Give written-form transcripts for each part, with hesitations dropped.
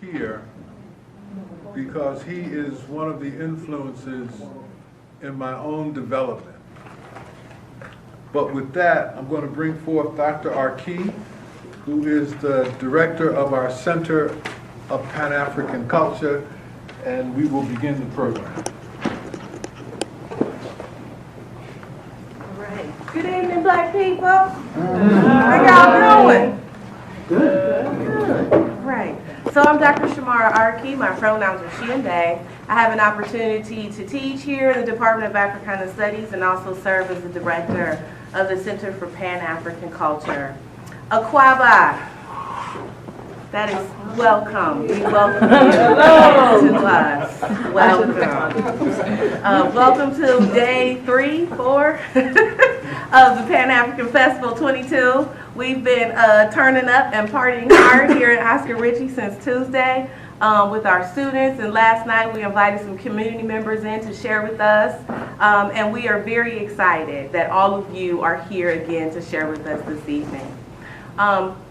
here because he is one of the influences in my own development. But with that, I'm going to bring forth Dr. Arki, who is the director of our Center of Pan-African Culture, and we will begin the program. All right. Good evening, Black people. How y'all doing? Good. Right. So I'm Dr. Shamara Arki. My pronouns are she and they. I have an opportunity to teach here in the Department of Africana Studies and also serve as the director of the Center for Pan-African Culture. Akwaba. That is welcome. We welcome you to us. Welcome. Welcome to day 3, 4 of the Pan-African Festival 22. We've been turning up and partying hard here at Oscar Ritchie since Tuesday with our students. And last night we invited some community members in to share with us. And we are very excited that all of you are here again to share with us this evening.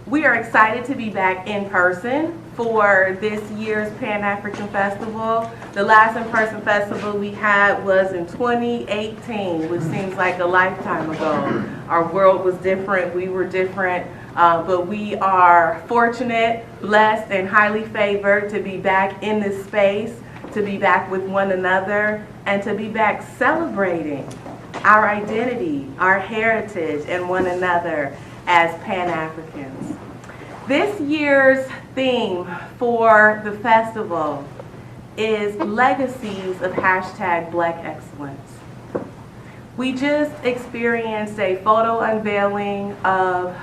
We are excited to be back in person for this year's Pan-African Festival. The last in-person festival we had was in 2018, which seems like a lifetime ago. Our world was different, we were different, but we are fortunate, blessed, and highly favored to be back in this space, to be back with one another, and to be back celebrating our identity, our heritage, and one another as Pan-Africans. This year's theme for the festival is Legacies of #Black Excellence. We just experienced a photo unveiling of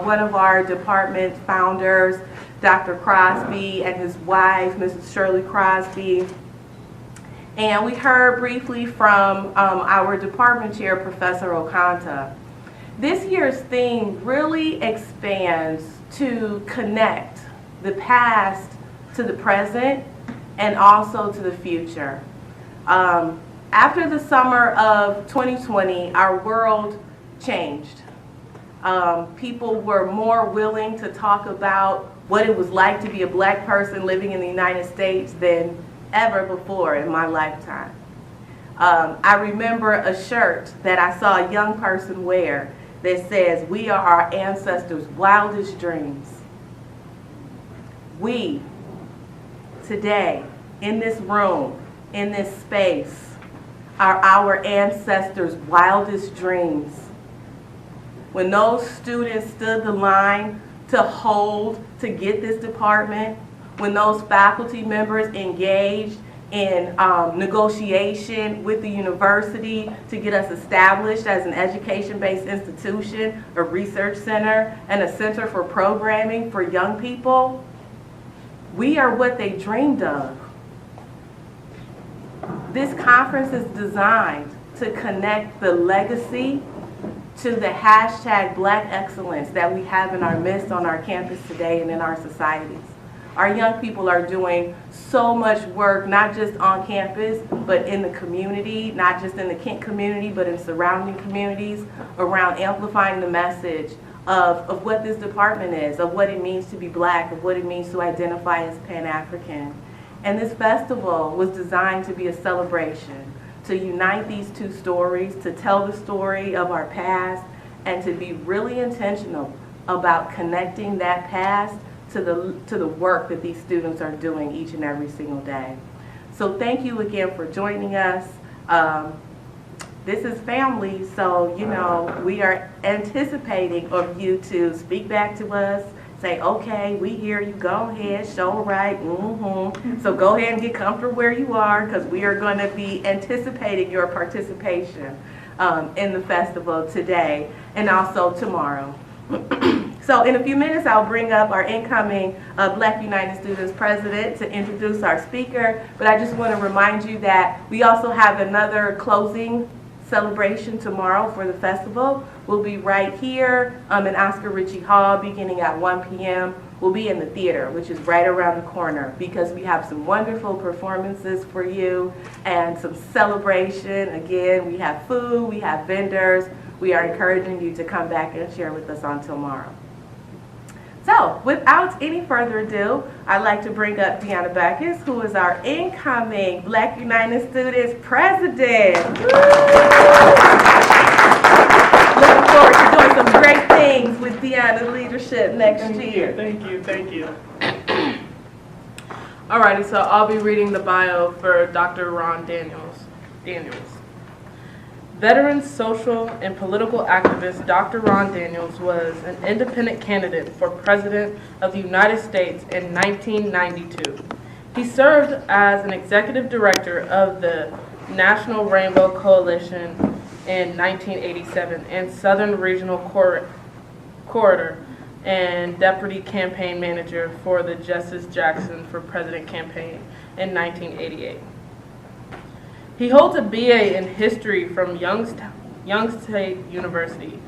one of our department founders, Dr. Crosby, and his wife, Mrs. Shirley Crosby. And we heard briefly from our department chair, Professor Okanta. This year's theme really expands to connect the past to the present and also to the future. After the summer of 2020, our world changed. People were more willing to talk about what it was like to be a black person living in the United States than ever before in my lifetime. I remember a shirt that I saw a young person wear that says, "We are our ancestors' wildest dreams." We, today, in this room, in this space, are our ancestors' wildest dreams. When those students stood the line to hold, to get this department, when those faculty members engaged in negotiation with the university to get us established as an education-based institution, a research center, and a center for programming for young people, we are what they dreamed of. This conference is designed to connect the legacy to the #Black Excellence that we have in our midst on our campus today and in our societies. Our young people are doing so much work, not just on campus, but in the community, not just in the Kent community, but in surrounding communities, around amplifying the message of what this department is, of what it means to be black, of what it means to identify as Pan-African. And this festival was designed to be a celebration, to unite these two stories, to tell the story of our past, and to be really intentional about connecting that past to the work that these students are doing each and every single day. So thank you again for joining us. This is family, so we are anticipating of you to speak back to us, say, okay, we hear you, go ahead, show right, So go ahead and get comfortable where you are, because we are going to be anticipating your participation in the festival today and also tomorrow. So in a few minutes, I'll bring up our incoming Black United Students President to introduce our speaker. But I just want to remind you that we also have another closing celebration tomorrow for the festival. We'll be right here in Oscar Ritchie Hall beginning at 1 p.m. We'll be in the theater, which is right around the corner, because we have some wonderful performances for you and some celebration. Again, we have food, we have vendors. We are encouraging you to come back and share with us on tomorrow. So, without any further ado, I'd like to bring up Deanna Backus, who is our incoming Black United Students President. Looking forward to doing some great things with Deanna's leadership next year. Thank you. Alrighty, so I'll be reading the bio for Dr. Ron Daniels. Veteran social and political activist Dr. Ron Daniels was an independent candidate for President of the United States in 1992. He served as an executive director of the National Rainbow Coalition in 1987 and Southern Regional Corridor and deputy campaign manager for the Justice Jackson for President campaign in 1988. He holds a BA in history from Young State University,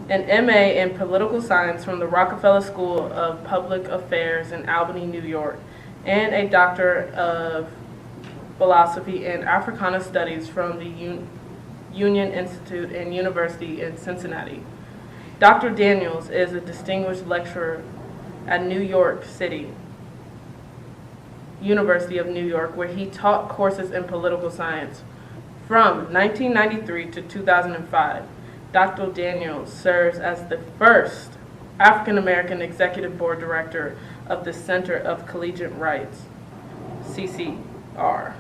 an MA in political science from the Rockefeller School of Public Affairs in Albany, New York, and a Doctor of Philosophy and Africana Studies from the Union Institute and University in Cincinnati. Dr. Daniels is a distinguished lecturer at New York City University of New York, where he taught courses in political science. From 1993 to 2005, Dr. Daniels serves as the first African American Executive Board Director of the Center of Collegiate Rights, CCR.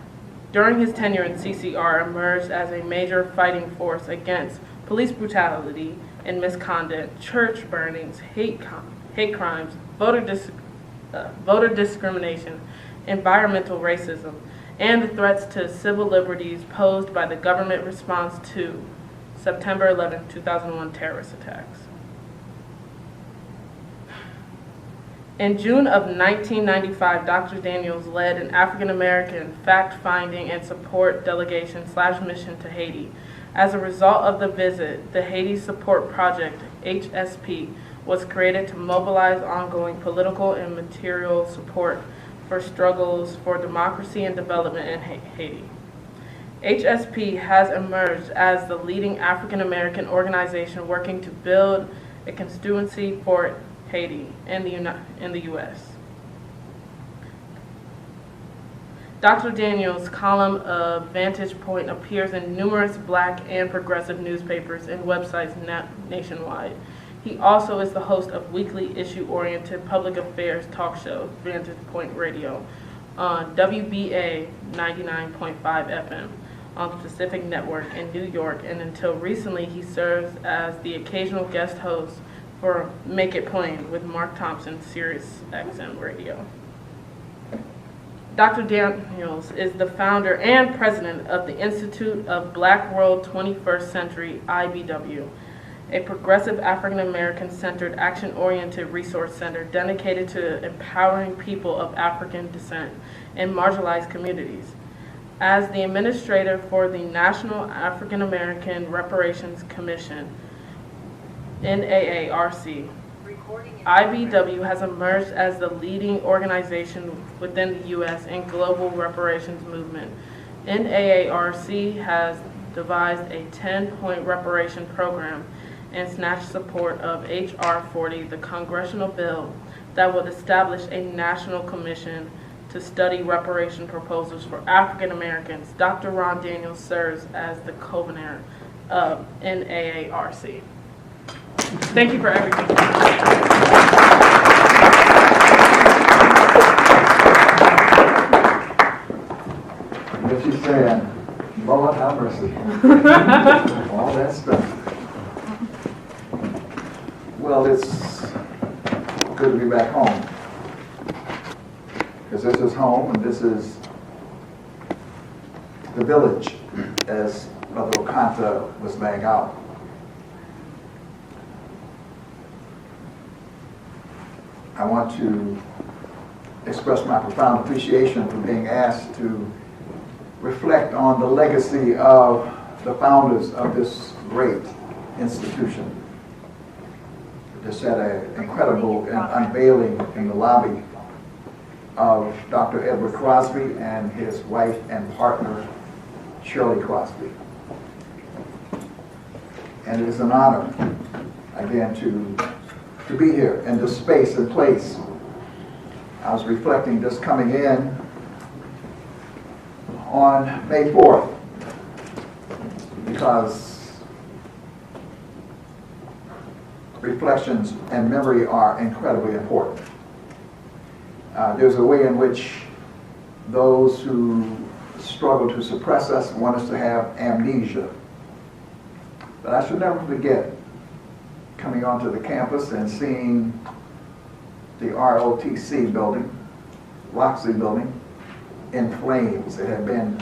During his tenure in CCR, emerged as a major fighting force against police brutality and misconduct, church burnings, hate crimes, voter discrimination, environmental racism, and the threats to civil liberties posed by the government response to September 11, 2001 terrorist attacks. In June of 1995, Dr. Daniels led an African American fact-finding and support delegation / mission to Haiti. As a result of the visit, the Haiti Support Project, HSP, was created to mobilize ongoing political and material support for struggles for democracy and development in Haiti. HSP has emerged as the leading African American organization working to build a constituency for Haiti in the U.S. Dr. Daniels' column of Vantage Point appears in numerous Black and progressive newspapers and websites nationwide. He also is the host of weekly issue-oriented public affairs talk show, Vantage Point Radio, on WBA 99.5 FM on Pacific Network in New York, and until recently he serves as the occasional guest host for Make It Plain with Mark Thompson, Sirius XM Radio. Dr. Daniels is the founder and president of the Institute of Black World 21st Century, IBW, a progressive African American centered action-oriented resource center dedicated to empowering people of African descent in marginalized communities. As the administrator for the National African American Reparations Commission, NAARC, IBW has emerged as the leading organization within the U.S. and global reparations movement. NAARC has devised a 10-point reparation program and snatched support of H.R. 40, the congressional bill that would establish a national commission to study reparation proposals for African Americans. Dr. Ron Daniels serves as the co-convener of NAARC. Thank you for everything. What she's saying, Lord have mercy. All that stuff. Well, it's good to be back home. Because this is home and this is the village, as Brother Okanta was laying out. I want to express my profound appreciation for being asked to reflect on the legacy of the founders of this great institution. Just had an incredible unveiling in the lobby of Dr. Edward Crosby and his wife and partner, Shirley Crosby. And it is an honor, again, to to be here in this space and place. I was reflecting just coming in on May 4th because reflections and memory are incredibly important. There's a way in which those who struggle to suppress us want us to have amnesia. But I should never forget coming onto the campus and seeing the ROTC building, Loxley building, in flames. It had been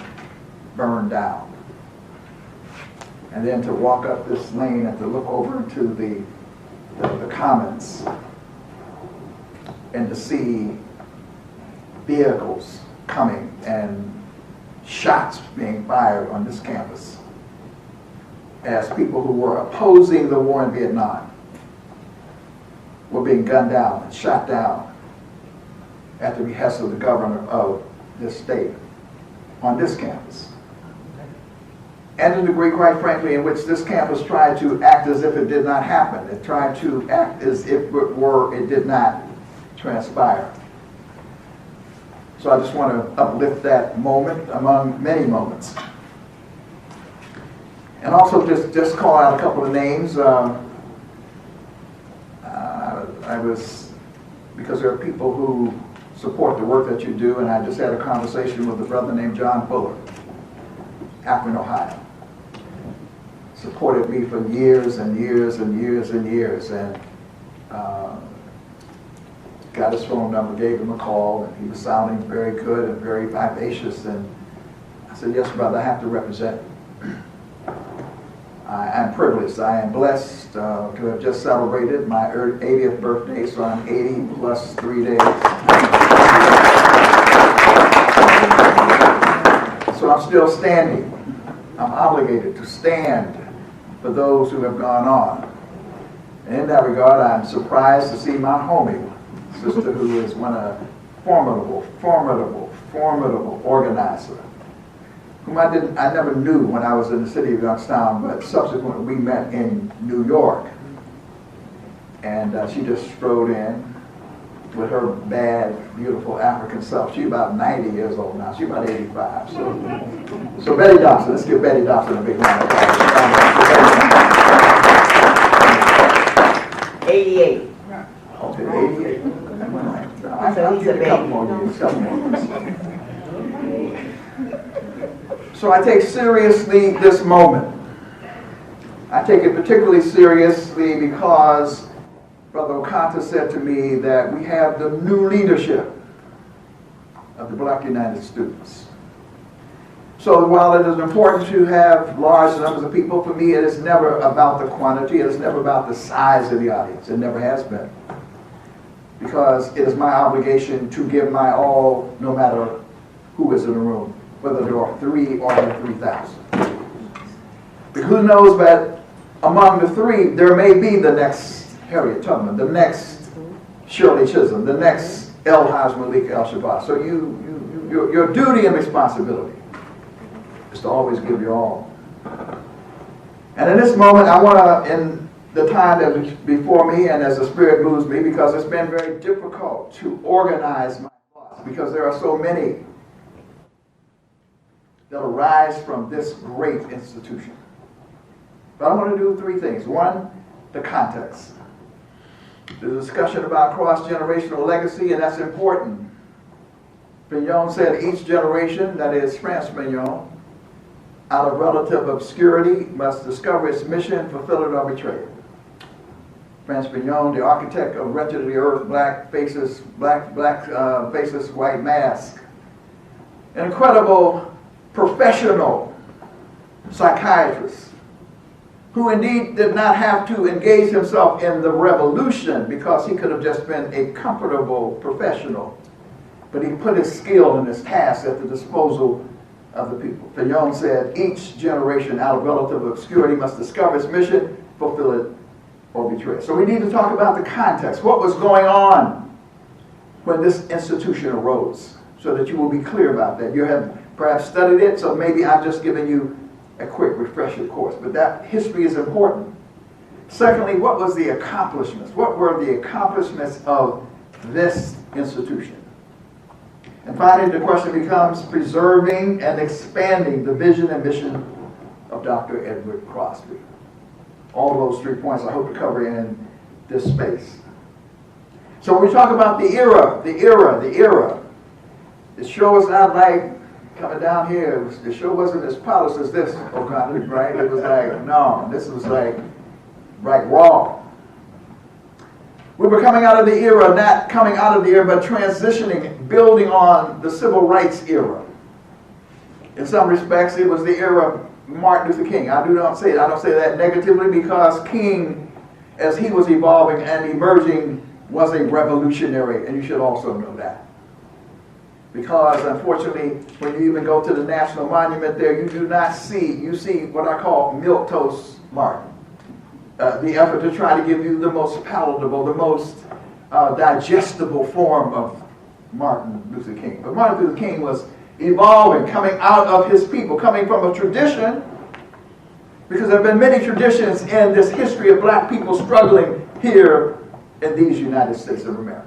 burned down. And then to walk up this lane and to look over into the commons and to see vehicles coming and shots being fired on this campus as people who were opposing the war in Vietnam were being gunned down and shot down at the behest of the governor of this state on this campus. And the degree, quite frankly, in which this campus tried to act as if it did not happen. It tried to act as if it did not transpire. So I just want to uplift that moment among many moments. And also just call out a couple of names. Because there are people who support the work that you do, and I just had a conversation with a brother named John Fuller, Akron, Ohio. Supported me for years and years and years and years, and got his phone number, gave him a call, and he was sounding very good and very vivacious, and I said, yes, brother, I have to represent you. I'm privileged, I am blessed to have just celebrated my 80th birthday, so I'm 80 plus 3 days. So I'm still standing. I'm obligated to stand for those who have gone on. And in that regard, I'm surprised to see my homie, sister who is one of formidable organizer, whom I never knew when I was in the city of Youngstown, but subsequently we met in New York. And she just strode in with her bad, beautiful African self. She's about 90 years old now. She's about 85. So Betty Dobson, let's give Betty Dobson a big round of applause. 88. Okay, 88. I'll give you a couple more years. So I take seriously this moment. I take it particularly seriously because Brother Okanta said to me that we have the new leadership of the Black United Students. So while it is important to have large numbers of people, for me it is never about the quantity, it is never about the size of the audience. It never has been. Because it is my obligation to give my all no matter who is in the room, whether there are 3 or there are 3,000. Because who knows that among the 3, there may be the next Harriet Tubman, the next Shirley Chisholm, the next El Haj Malik El-Shabazz. So your duty and responsibility is to always give your all. And in this moment, I want to, in the time that is before me and as the Spirit moves me, because it's been very difficult to organize my thoughts, because there are so many that arise from this great institution. But I want to do 3 things. 1, the context. The discussion about cross-generational legacy, and that's important. Pignon said each generation, that is France Pignon, out of relative obscurity, must discover its mission, fulfill it, or betray it. France Pignon, the architect of Wretched of the Earth, black faces, white mask. An incredible professional psychiatrist who indeed did not have to engage himself in the revolution because he could have just been a comfortable professional. But he put his skill and his task at the disposal of the people. Pignon said, each generation out of relative obscurity must discover its mission, fulfill it, or betray it. So we need to talk about the context. What was going on when this institution arose, so that you will be clear about that. You have perhaps studied it, so maybe I've just given you a quick refresher course. But that history is important. Secondly, what was the accomplishments? What were the accomplishments of this institution? And finally, the question becomes preserving and expanding the vision and mission of Dr. Edward Crosby. All those 3 points I hope to cover in this space. So when we talk about the era, it sure was not like coming down here. It sure wasn't as polished as this, O'Connor, right? It was like, no, this was like raw. We were coming out of the era, not coming out of the era, but transitioning, building on the civil rights era. In some respects, it was the era of Martin Luther King. I don't say that negatively, because King, as he was evolving and emerging, was a revolutionary, and you should also know that. Because unfortunately, when you even go to the National Monument there, you do not see, you see what I call milquetoast Martin. The effort to try to give you the most palatable, the most digestible form of Martin Luther King. But Martin Luther King was evolving, coming out of his people, coming from a tradition, because there have been many traditions in this history of black people struggling here in these United States of America.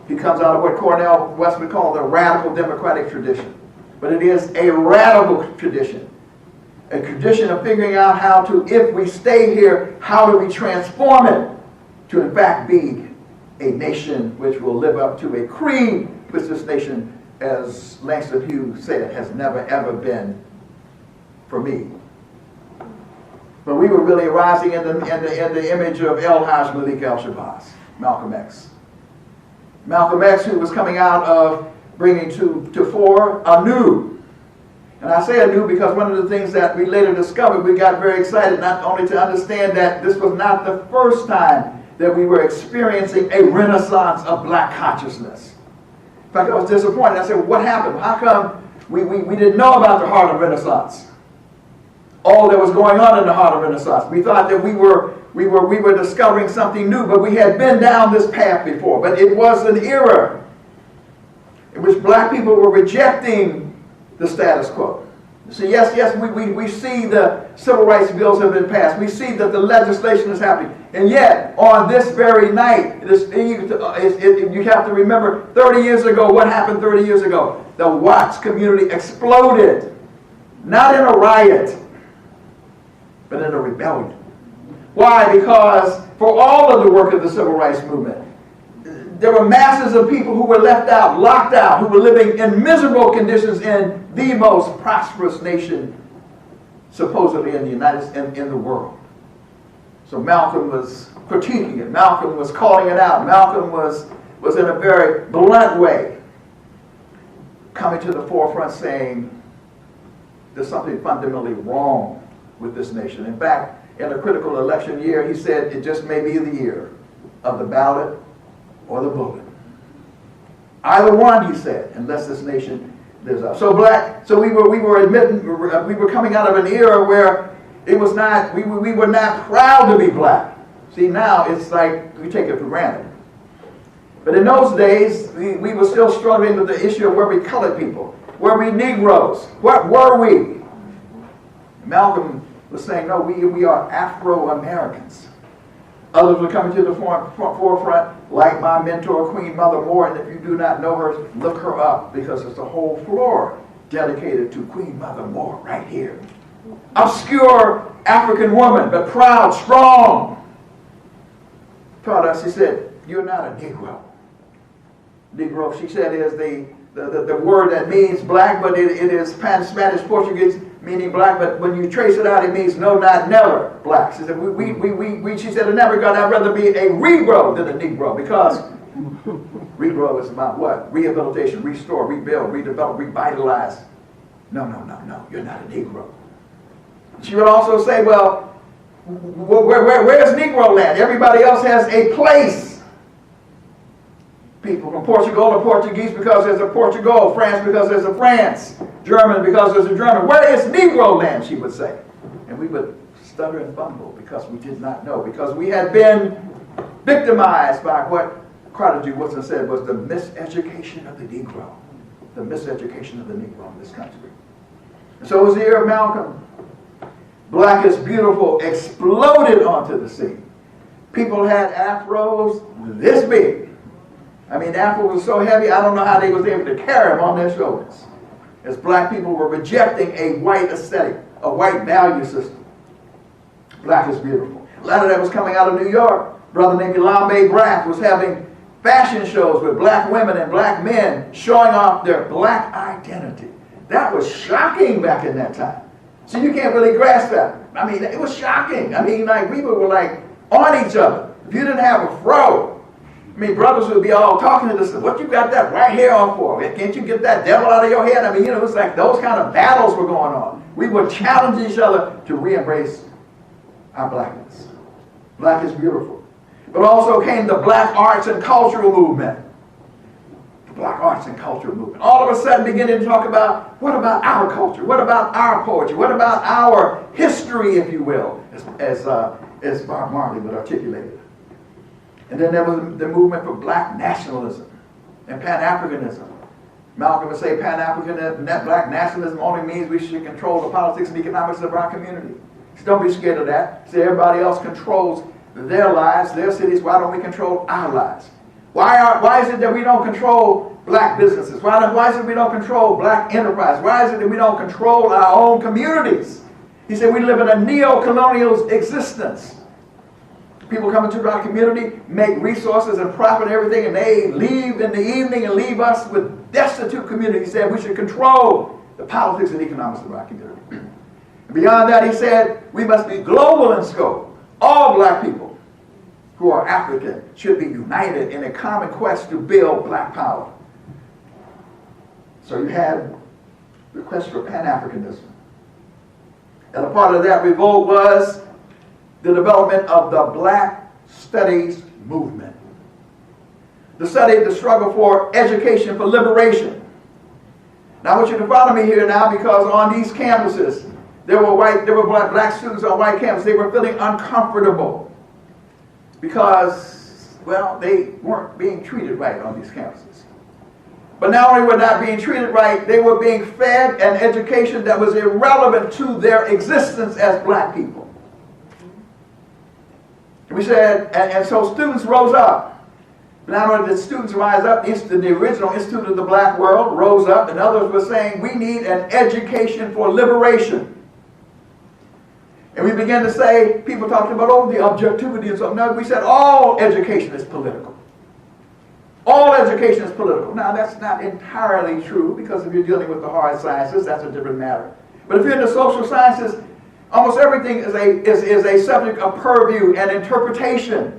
He comes out of what Cornel West would call the radical democratic tradition. But it is a radical tradition. A tradition of figuring out how to, if we stay here, how do we transform it to in fact be a nation which will live up to a creed which this nation, as Langston Hughes said, has never ever been for me. But we were really rising in the image of El Haj Malik El-Shabazz, Malcolm X. Malcolm X, who was coming out of bringing to fore a new. And I say anew because one of the things that we later discovered, we got very excited not only to understand that this was not the first time that we were experiencing a renaissance of black consciousness. In fact, I was disappointed. I said, what happened? How come we didn't know about the Harlem Renaissance? All that was going on in the Harlem Renaissance. We thought that we were discovering something new, but we had been down this path before. But it was an era in which black people were rejecting the status quo. So yes, we see the civil rights bills have been passed. We see that the legislation is happening. And yet, on this very night, you have to remember 30 years ago, what happened 30 years ago? The Watts community exploded. Not in a riot, but in a rebellion. Why? Because for all of the work of the civil rights movement, there were masses of people who were left out, locked out, who were living in miserable conditions in the most prosperous nation, supposedly in the world. So Malcolm was critiquing it. Malcolm was calling it out. Malcolm was in a very blunt way coming to the forefront saying there's something fundamentally wrong with this nation. In fact, in a critical election year, he said it just may be the year of the ballot or the bullet. Either one, he said, unless this nation lives up. So we were coming out of an era where it was not, we were not proud to be black. See, now it's like we take it for granted. But in those days, we were still struggling with the issue of were we colored people? Were we Negroes? What were we? Malcolm was saying, no, we are Afro-Americans. Others were coming to the forefront, like my mentor, Queen Mother Moore, and if you do not know her, look her up, because there's a whole floor dedicated to Queen Mother Moore right here. Obscure African woman, but proud, strong. Taught us, she said, you're not a Negro. Negro, she said, is the word that means black, but it is Spanish, Portuguese, meaning black, but when you trace it out, it means no, not never black. She said, she said, in that regard, I'd rather be a Regro than a Negro, because Regro is about what? Rehabilitation, restore, rebuild, redevelop, revitalize. No, you're not a Negro. She would also say, well, where's Negro land? Everybody else has a place. People from Portugal are Portuguese because there's a Portugal, France because there's a France, German because there's a German. Where is Negro land, she would say. And we would stutter and fumble because we did not know, because we had been victimized by what Carter G. Woodson said was the miseducation of the Negro. The miseducation of the Negro in this country. And so it was the year of Malcolm. Black is Beautiful exploded onto the scene. People had afros this big. I mean, the afro was so heavy, I don't know how they was able to carry them on their shoulders. As black people were rejecting a white aesthetic, a white value system. Black is beautiful. A lot of that was coming out of New York. A brother named Lambe Graff was having fashion shows with black women and black men showing off their black identity. That was shocking back in that time. So you can't really grasp that. I mean, it was shocking. I mean, like, people were like on each other. If you didn't have a fro, I mean, brothers would be all talking to this, what you got that white hair on for? Can't you get that devil out of your head? I mean, it was like those kind of battles were going on. We would challenge each other to re-embrace our blackness. Black is beautiful. But also came the black arts and cultural movement. The black arts and cultural movement. All of a sudden beginning to talk about, what about our culture? What about our poetry? What about our history, if you will, as Bob Marley would articulate it. And then there was the movement for black nationalism and Pan-Africanism. Malcolm would say Pan-Africanism, black nationalism only means we should control the politics and economics of our community. So don't be scared of that. Say everybody else controls their lives, their cities. Why don't we control our lives? Why is it that we don't control black businesses? Why is it we don't control black enterprise? Why is it that we don't control our own communities? He said we live in a neo-colonial existence. People come into our community, make resources and profit and everything, and they leave in the evening and leave us with destitute community. He said we should control the politics and economics of our community. Beyond that, he said we must be global in scope. All black people who are African should be united in a common quest to build black power. So you had the quest for Pan-Africanism. And a part of that revolt was the development of the Black Studies movement. The study, the struggle for education, for liberation. Now I want you to follow me here now, because on these campuses, there were black students on white campuses. They were feeling uncomfortable because, well, they weren't being treated right on these campuses. But not only were not being treated right, they were being fed an education that was irrelevant to their existence as black people. And we said, and so students rose up. Not only did students rise up, the original Institute of the Black World rose up, and others were saying, we need an education for liberation. And we began to say, people talking about, oh, the objectivity and so. No, we said all education is political. All education is political. Now, that's not entirely true, because if you're dealing with the hard sciences, that's a different matter. But if you're in the social sciences, almost everything is a subject of purview and interpretation.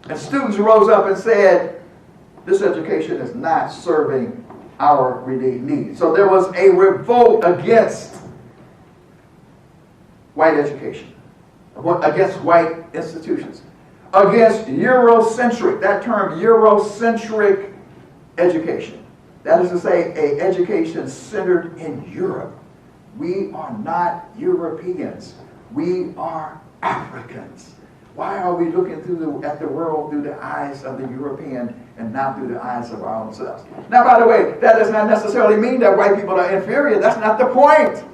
And students rose up and said, this education is not serving our needs. So there was a revolt against white education, against white institutions, against Eurocentric, that term Eurocentric education. That is to say, an education centered in Europe. We are not Europeans. We are Africans. Why are we looking at the world through the eyes of the European and not through the eyes of our own selves? Now, by the way, that does not necessarily mean that white people are inferior. That's not the point.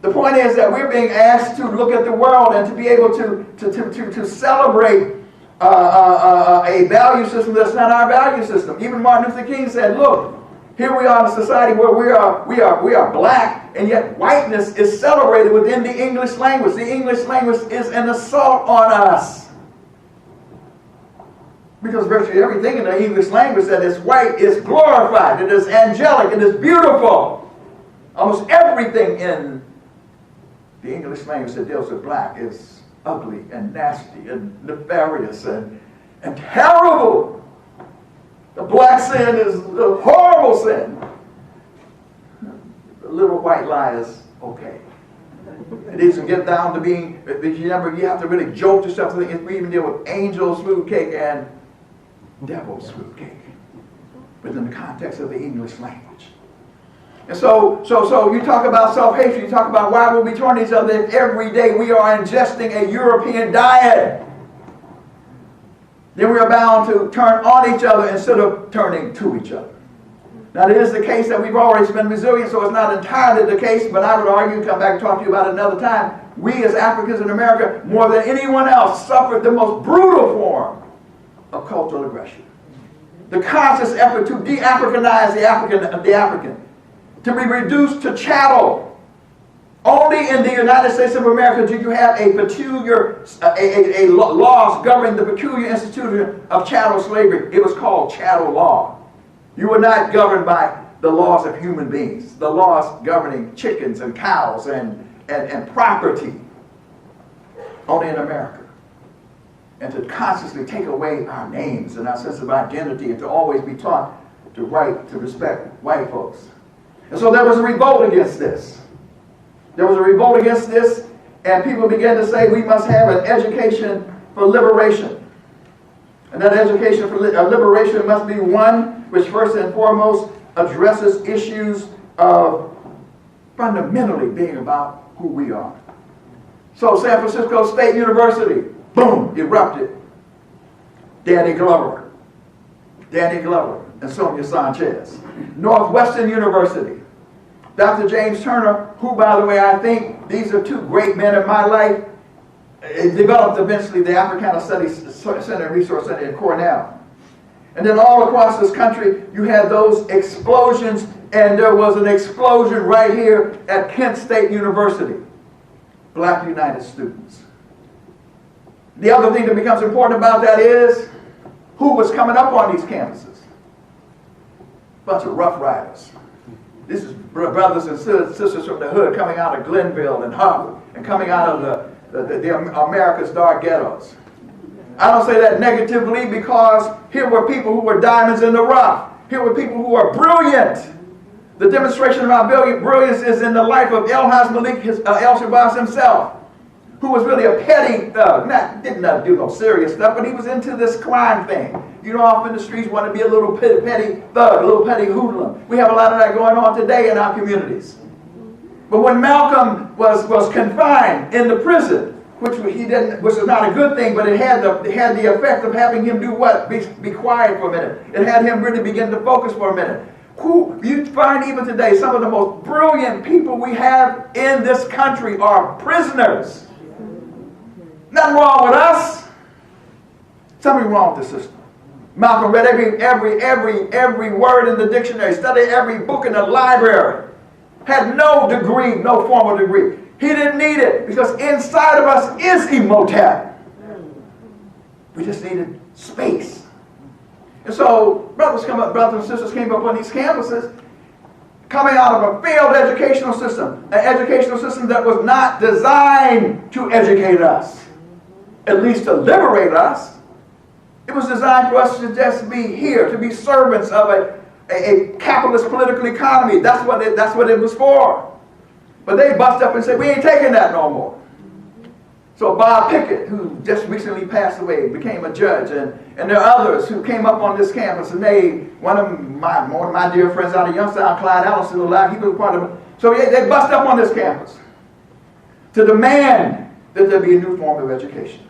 The point is that we're being asked to look at the world and to be able to celebrate a value system that's not our value system. Even Martin Luther King said, look, here we are in a society where we are black, and yet whiteness is celebrated within the English language. The English language is an assault on us. Because virtually everything in the English language that is white is glorified, it is angelic, it is beautiful. Almost everything in the English language that deals with black is ugly and nasty and nefarious and terrible. The black sin is a horrible sin. The little white lie is okay. It doesn't get down to being, you have to really jolt yourself to think, we even deal with angel's food cake and devil's food cake within the context of the English language. And so you talk about self-hatred, you talk about why would we turn each other if every day we are ingesting a European diet? Then we are bound to turn on each other instead of turning to each other. Now, it is the case that we've always been resilient, so it's not entirely the case, but I would argue, come back and talk to you about it another time, we as Africans in America, more than anyone else, suffered the most brutal form of cultural aggression. The conscious effort to de-Africanize the African, to be reduced to chattel. Only in the United States of America do you have a peculiar, laws governing the peculiar institution of chattel slavery. It was called chattel law. You were not governed by the laws of human beings, the laws governing chickens and cows and property. Only in America. And to consciously take away our names and our sense of identity, and to always be taught to respect white folks. And so there was a revolt against this. There was a revolt against this, and people began to say we must have an education for liberation. And that education for liberation must be one which first and foremost addresses issues of fundamentally being about who we are. So San Francisco State University, boom, erupted. Danny Glover, and Sonia Sanchez. Northwestern University, Dr. James Turner, who, by the way, I think these are two great men in my life, developed eventually the Africana Studies Center and Resource Center at Cornell. And then all across this country, you had those explosions, and there was an explosion right here at Kent State University. Black United students. The other thing that becomes important about that is who was coming up on these campuses. Bunch of Rough Riders. This is brothers and sisters from the hood coming out of Glenville and Harvard and coming out of the America's dark ghettos. I don't say that negatively because here were people who were diamonds in the rough. Here were people who are brilliant. The demonstration of our brilliance is in the life of El-Haj Malik El-Shabazz himself, who was really a petty thug. Didn't do no serious stuff, but he was into this crime thing. You know, off in the streets, want to be a little petty thug, a little petty hoodlum. We have a lot of that going on today in our communities. But when Malcolm was confined in the prison, which was not a good thing, but it had the effect of having him do what? Be quiet for a minute. It had him really begin to focus for a minute. Who you find even today, some of the most brilliant people we have in this country are prisoners. Nothing wrong with us. Something wrong with the system. Malcolm read every word in the dictionary, studied every book in the library, had no degree, no formal degree. He didn't need it because inside of us is Imhotep. We just needed space. And so brothers and sisters came up on these campuses coming out of a failed educational system, an educational system that was not designed to educate us, at least to liberate us. It was designed for us to just be here, to be servants of a capitalist political economy. That's what it was for. But they bust up and said, we ain't taking that no more. So Bob Pickett, who just recently passed away, became a judge, and there are others who came up on this campus, and one of my dear friends out of Youngstown, Clyde Allison, he was part of it. So they bust up on this campus to demand that there be a new form of education.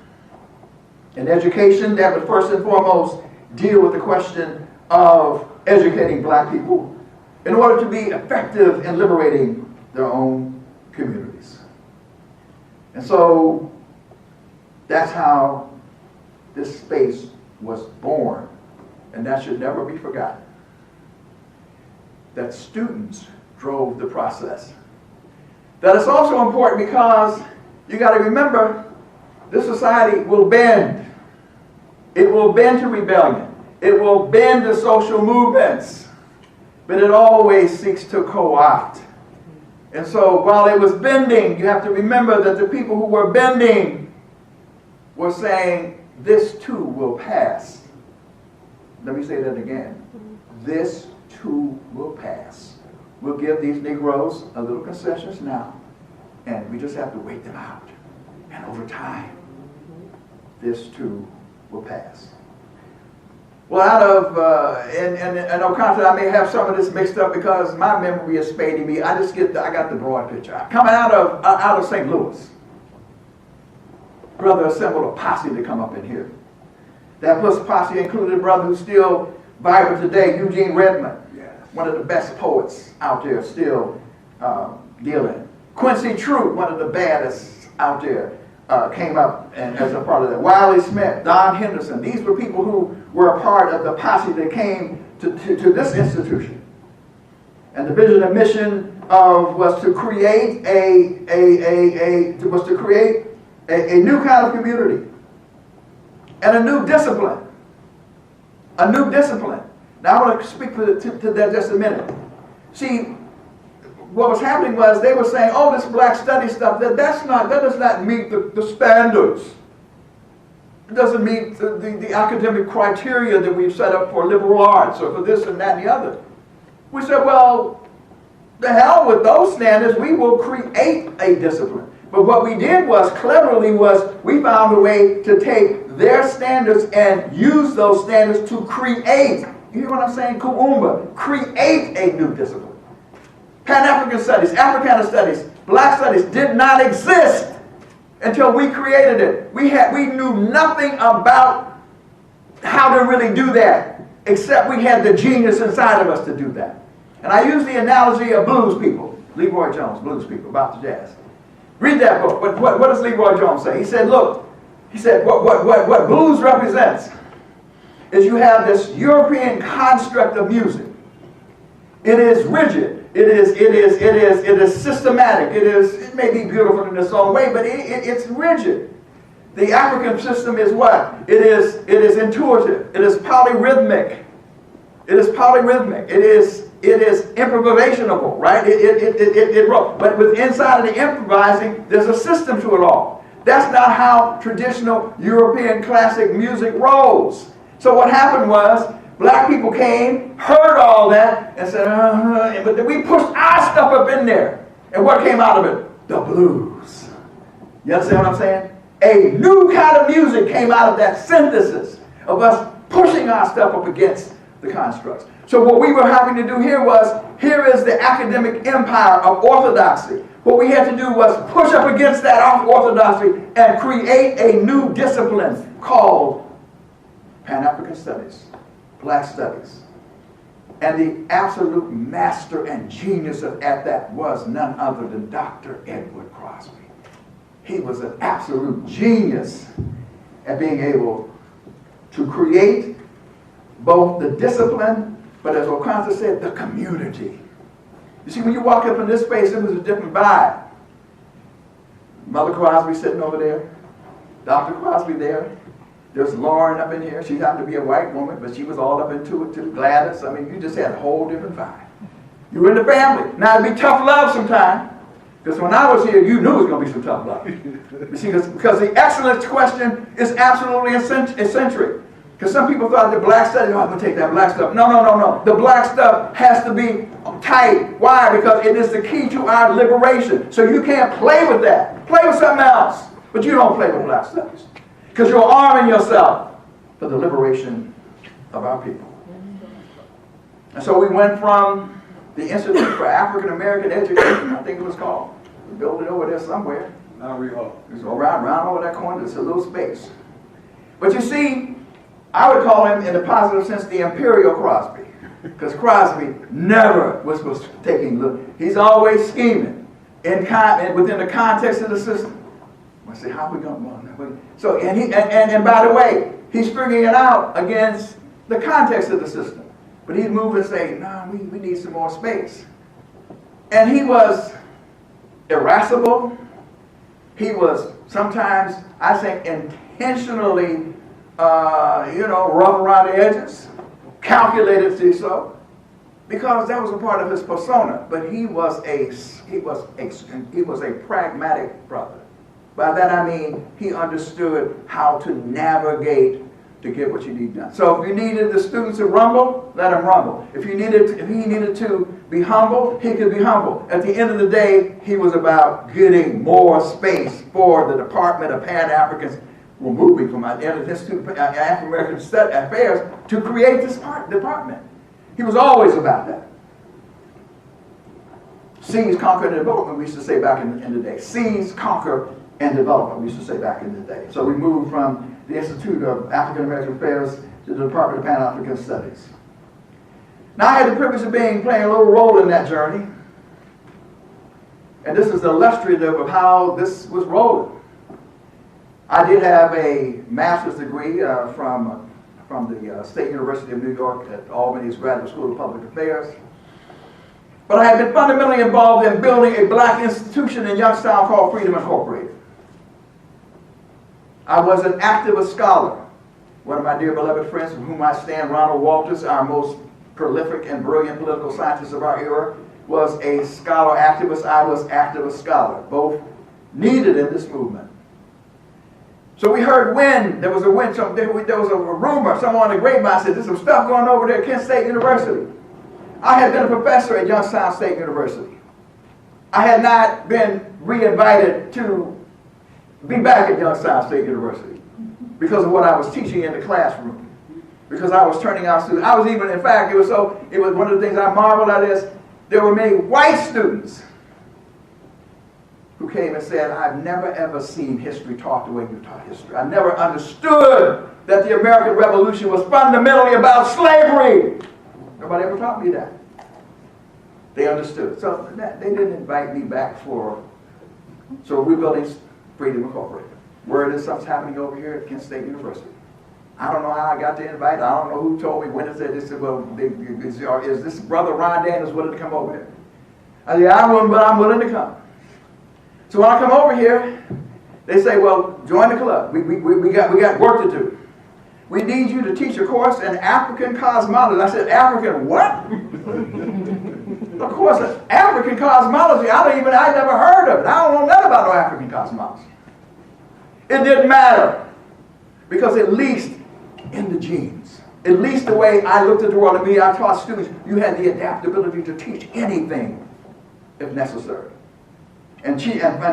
An education that would first and foremost deal with the question of educating black people in order to be effective in liberating their own communities. And so that's how this space was born, and that should never be forgotten. That students drove the process. That is also important because you got to remember this society will bend. It will bend to rebellion. It will bend to social movements, but it always seeks to co-opt. And so while it was bending, you have to remember that the people who were bending were saying, this too will pass. Let me say that again. This too will pass. We'll give these Negroes a little concessions now, and we just have to wait them out. And over time, this too will pass. Well, out of, and no contest, I may have some of this mixed up because my memory is spading me. I got the broad picture. Coming out of St. Louis, brother assembled a posse to come up in here. That plus posse included a brother who's still vibrant today, Eugene Redmond. Yes. one of the best poets out there still dealing. Quincy Troop, one of the baddest out there, came up and as a part of that. Wiley Smith, Don Henderson, these were people who were a part of the posse that came to this institution. And the vision and mission was to create a new kind of community and a new discipline. A new discipline. Now I want to speak to that just a minute. See, what was happening was they were saying, oh, this black study stuff, that does not meet the standards. It doesn't meet the academic criteria that we've set up for liberal arts or for this and that and the other. We said, well, the hell with those standards, we will create a discipline. But what we did was, cleverly, we found a way to take their standards and use those standards to create, you hear what I'm saying? Kuumba, create a new discipline. Pan-African studies, Africana studies, black studies did not exist until we created it. We knew nothing about how to really do that, except we had the genius inside of us to do that. And I use the analogy of blues people, Leroy Jones, blues people, about the jazz. Read that book. What does Leroy Jones say? He said, look, what blues represents is you have this European construct of music. It is rigid. It is systematic. It may be beautiful in its own way, but it's rigid. The African system is what? It is intuitive. It is polyrhythmic. It is polyrhythmic. It is improvisationable, right? But with inside of the improvising, there's a system to it all. That's not how traditional European classic music rolls. So what happened was, black people came, heard all that, and said, but then we pushed our stuff up in there. And what came out of it? The blues. You understand what I'm saying? A new kind of music came out of that synthesis of us pushing our stuff up against the constructs. So what we were having to do here is the academic empire of orthodoxy. What we had to do was push up against that orthodoxy and create a new discipline called Pan-African Studies, Black Studies. And the absolute master and genius at that was none other than Dr. Edward Crosby. He was an absolute genius at being able to create both the discipline, but as Okanza said, the community. You see, when you walk up in this space, it was a different vibe. Mother Crosby sitting over there, Dr. Crosby there. There's Lauren up in here. She happened to be a white woman, but she was all up into it too. Gladys. I mean, you just had a whole different vibe. You were in the family. Now, it'd be tough love sometimes. Because when I was here, you knew it was going to be some tough love. You see, because the excellence question is absolutely eccentric. Because some people thought the black stuff, I'm going to take that black stuff. No. The black stuff has to be tight. Why? Because it is the key to our liberation. So you can't play with that. Play with something else. But you don't play with black studies. Because you're arming yourself for the liberation of our people. And so we went from the Institute for African American Education, I think it was called. We built it over there somewhere. Now we are. It's around over that corner. It's a little space. But you see, I would call him, in the positive sense, the Imperial Crosby. Because Crosby never was taking look. He's always scheming within the context of the system. I say, how are we going to? So, and by the way, he's figuring it out against the context of the system. But he'd move and say, no, we need some more space. And he was irascible. He was sometimes, I think, intentionally, rough around the edges, calculated to so, because that was a part of his persona. But he was a pragmatic brother. By that I mean he understood how to navigate to get what you need done. So if you needed the students to rumble, let them rumble. If he needed to be humble, he could be humble. At the end of the day, he was about getting more space for the Department of Pan-Africans. We're moving from the Institute of African American Affairs to create this department. He was always about that. Seize, conquer, and development, we used to say back in the day. Seize, conquer, and development, we used to say back in the day. So we moved from the Institute of African American Affairs to the Department of Pan-African Studies. Now, I had the privilege of playing a little role in that journey. And this is illustrative of how this was rolling. I did have a master's degree from the State University of New York at Albany's Graduate School of Public Affairs. But I had been fundamentally involved in building a black institution in Youngstown called Freedom Incorporated. I was an activist scholar. One of my dear beloved friends with whom I stand, Ronald Walters, our most prolific and brilliant political scientist of our era, was a scholar activist. I was activist scholar, both needed in this movement. So we heard there was a rumor, someone on the grapevine said there's some stuff going over there at Kent State University. I had been a professor at Youngstown State University. I had not been re-invited to be back at Youngstown State University because of what I was teaching in the classroom, because I was turning out students. I was even, in fact, it was one of the things I marveled at is there were many white students who came and said, I've never ever seen history taught the way you taught history. I never understood that the American Revolution was fundamentally about slavery. Nobody ever taught me that. They understood. So they didn't invite me back so we're building Freedom Incorporated. Word is something's happening over here at Kent State University. I don't know how I got the invite. I don't know who told me when it said. They said, well, is this brother Ron Daniels willing to come over here? I said, I'm willing to come. So when I come over here, they say, well, join the club. We got work to do. We need you to teach a course in African cosmology. I said, African what? Of course, African cosmology. I never heard of it. I don't know nothing about no African cosmology. It didn't matter. Because at least in the genes, at least the way I looked at the world, I taught students, you had the adaptability to teach anything if necessary. And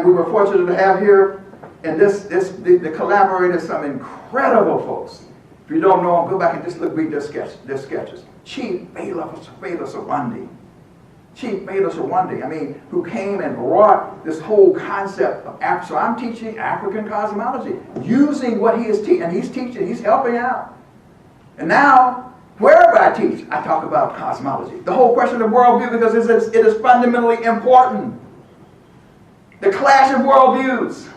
we were fortunate to have here in the collaborators, some incredible folks. If you don't know them, go back and just read their sketches. Chief Bela Sawandi. Chief Bela Sawandi, who came and brought this whole concept of Africa. So I'm teaching African cosmology, using what he is teaching, and he's teaching, he's helping out. And now, wherever I teach, I talk about cosmology. The whole question of worldview, because it is fundamentally important. The clash of worldviews.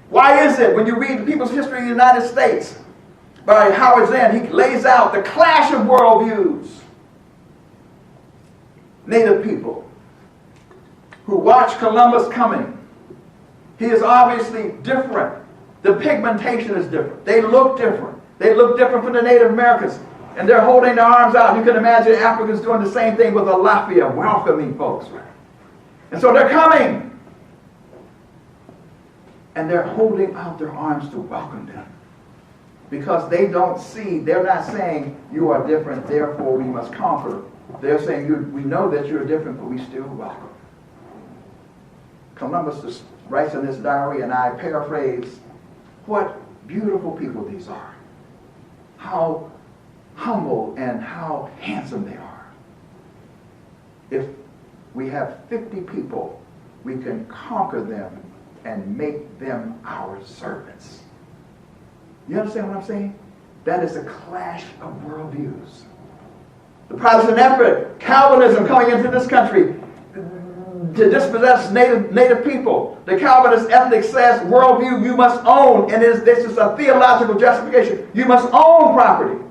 Why is it when you read the People's History of the United States by Howard Zinn, he lays out the clash of worldviews. Native people who watch Columbus coming. He is obviously different. The pigmentation is different. They look different. They look different from the Native Americans. And they're holding their arms out. You can imagine Africans doing the same thing with a lafia, welcoming folks. And so they're coming. And they're holding out their arms to welcome them. Because they don't see, they're not saying, you are different, therefore we must conquer. They're saying, we know that you're different, but we still welcome. Columbus just writes in his diary, and I paraphrase, what beautiful people these are. How humble and how handsome they are. If we have 50 people, we can conquer them and make them our servants. You understand what I'm saying? That is a clash of worldviews. The Protestant effort, Calvinism coming into this country to dispossess native people. The Calvinist ethic says worldview you must own, and this is a theological justification. You must own property.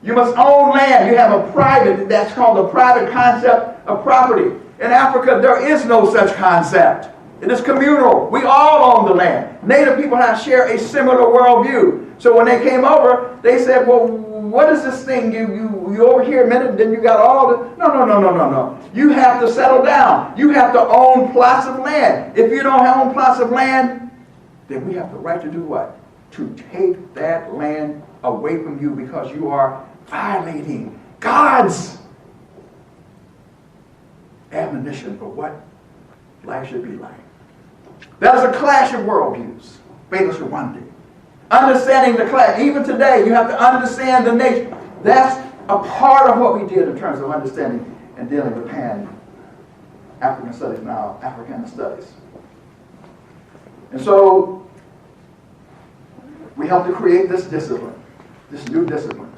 You must own land. You have a private, that's called the private concept of property. In Africa, there is no such concept. It is communal. We all own the land. Native people share a similar worldview. So when they came over, they said, well, what is this thing? You over here a minute, then you got all the... No. You have to settle down. You have to own plots of land. If you don't own plots of land, then we have the right to do what? To take that land away from you because you are violating God's admonition for what life should be like. That is a clash of worldviews. Bela Sawandi. Understanding the clash. Even today, you have to understand the nature. That's a part of what we did in terms of understanding and dealing with Pan-African studies, now Africana studies. And so, we helped to create this discipline, this new discipline.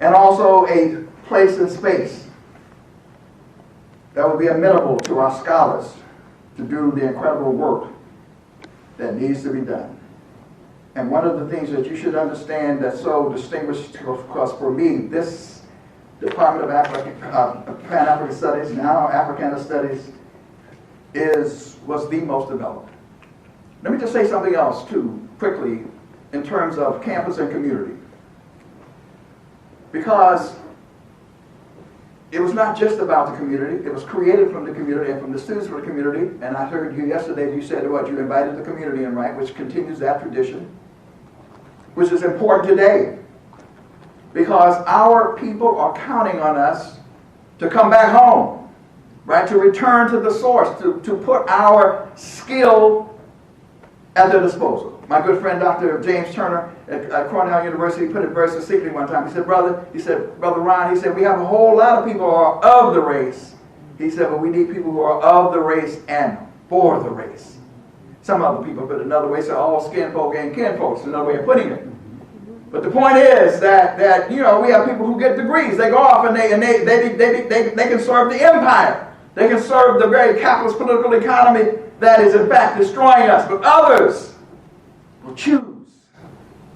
And also a place and space that will be amenable to our scholars to do the incredible work that needs to be done. And one of the things that you should understand that's so distinguished, of course, for me, this Department of Pan-African Studies, now Africana Studies, was the most developed. Let me just say something else, too, quickly, in terms of campus and community. Because it was not just about the community, it was created from the community and from the students from the community. And I heard you yesterday, you said what? You invited the community in, right? Which continues that tradition, which is important today. Because our people are counting on us to come back home, right? To return to the source, to put our skill at their disposal. My good friend Dr. James Turner at Cornell University put it very succinctly one time. He said, Brother Ron, he said, we have a whole lot of people who are of the race. He said, but we need people who are of the race and for the race. Some other people put it another way, say all skin folk and kin folks, another way of putting it. But the point is that we have people who get degrees. They go off and they can serve the empire. They can serve the very capitalist political economy that is in fact destroying us. But others will choose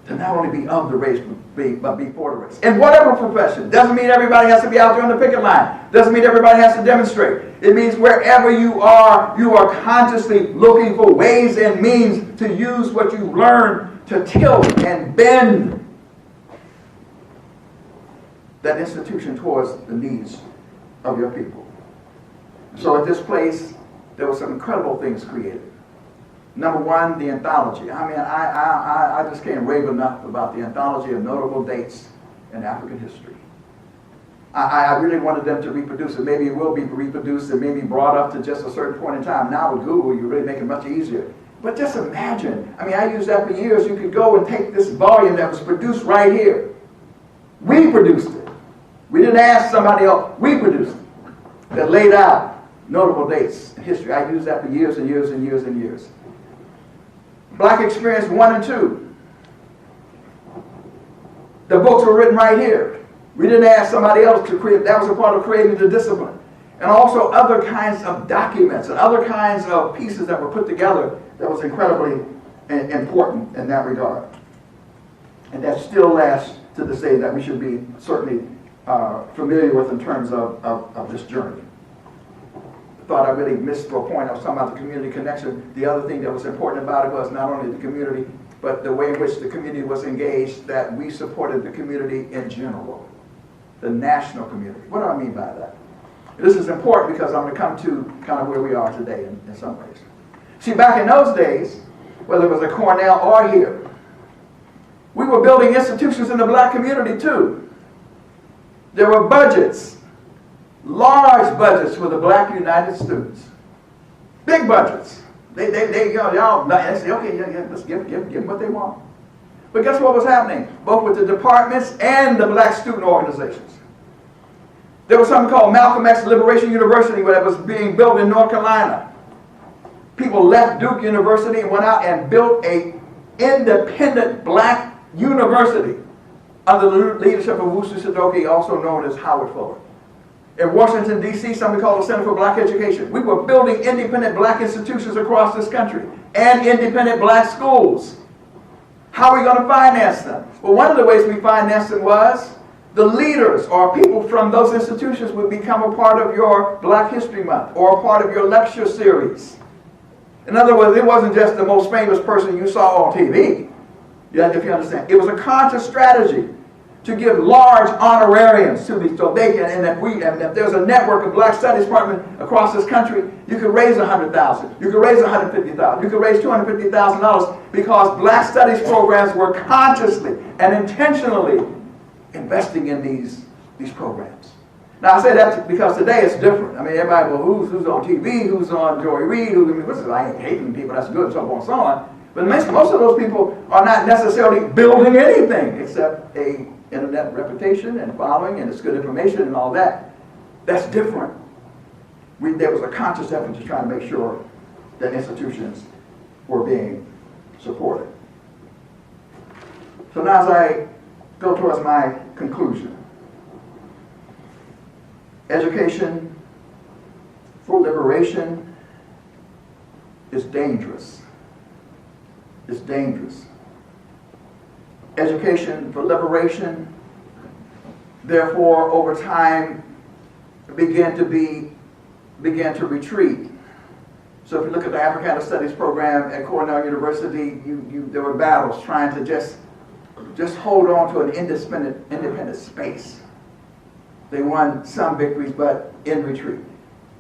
to not only be of the race, but be for the race. In whatever profession. Doesn't mean everybody has to be out there on the picket line. Doesn't mean everybody has to demonstrate. It means wherever you are consciously looking for ways and means to use what you learn to tilt and bend that institution towards the needs of your people. So at this place, there were some incredible things created. Number one, the anthology. I mean, I just can't rave enough about the anthology of notable dates in African history. I really wanted them to reproduce it. Maybe it will be reproduced and maybe brought up to just a certain point in time. Now with Google, you really make it much easier. But just imagine. I mean, I used that for years. You could go and take this volume that was produced right here. We produced it. We didn't ask somebody else. We produced it. That laid out notable dates in history. I used that for years and years and years and years. Black Experience 1 and 2. The books were written right here. We didn't ask somebody else to create. That was a part of creating the discipline. And also other kinds of documents and other kinds of pieces that were put together that was incredibly important in that regard. And that still lasts to this day that we should be certainly familiar with in terms of this journey. Thought I really missed for a point. I was talking about the community connection. The other thing that was important about it was not only the community, but the way in which the community was engaged, that we supported the community in general, the national community. What do I mean by that? This is important because I'm going to come to kind of where we are today in some ways. See, back in those days, whether it was at Cornell or here, we were building institutions in the black community too. There were budgets. Large budgets for the black United students. Big budgets. They say, okay, yeah, let's give them what they want. But guess what was happening? Both with the departments and the black student organizations. There was something called Malcolm X Liberation University that was being built in North Carolina. People left Duke University and went out and built an independent black university under the leadership of Wusu Sadoki, also known as Howard Fuller. In Washington, D.C., something called the Center for Black Education. We were building independent black institutions across this country and independent black schools. How are we going to finance them? Well, one of the ways we financed them was the leaders or people from those institutions would become a part of your Black History Month or a part of your lecture series. In other words, it wasn't just the most famous person you saw on TV. If you understand. It was a conscious strategy to give large honorariums to these, so they can, and if there's a network of Black Studies Department across this country, you could raise $100,000, you could raise $150,000, you could raise $250,000 because Black Studies programs were consciously and intentionally investing in these programs. Now I say that because today it's different. I mean, everybody, well, who's on TV, who's on Joy Reid, I ain't hating people, that's good, and so forth and so on. But most of those people are not necessarily building anything except a internet reputation and following, and it's good information and all that. That's different. There was a conscious effort to try to make sure that institutions were being supported. So now as I go towards my conclusion, education for liberation is dangerous. It's dangerous. Education for liberation, therefore, over time, began to retreat. So if you look at the Africana Studies program at Cornell University, there were battles trying to just hold on to an independent space. They won some victories, but in retreat.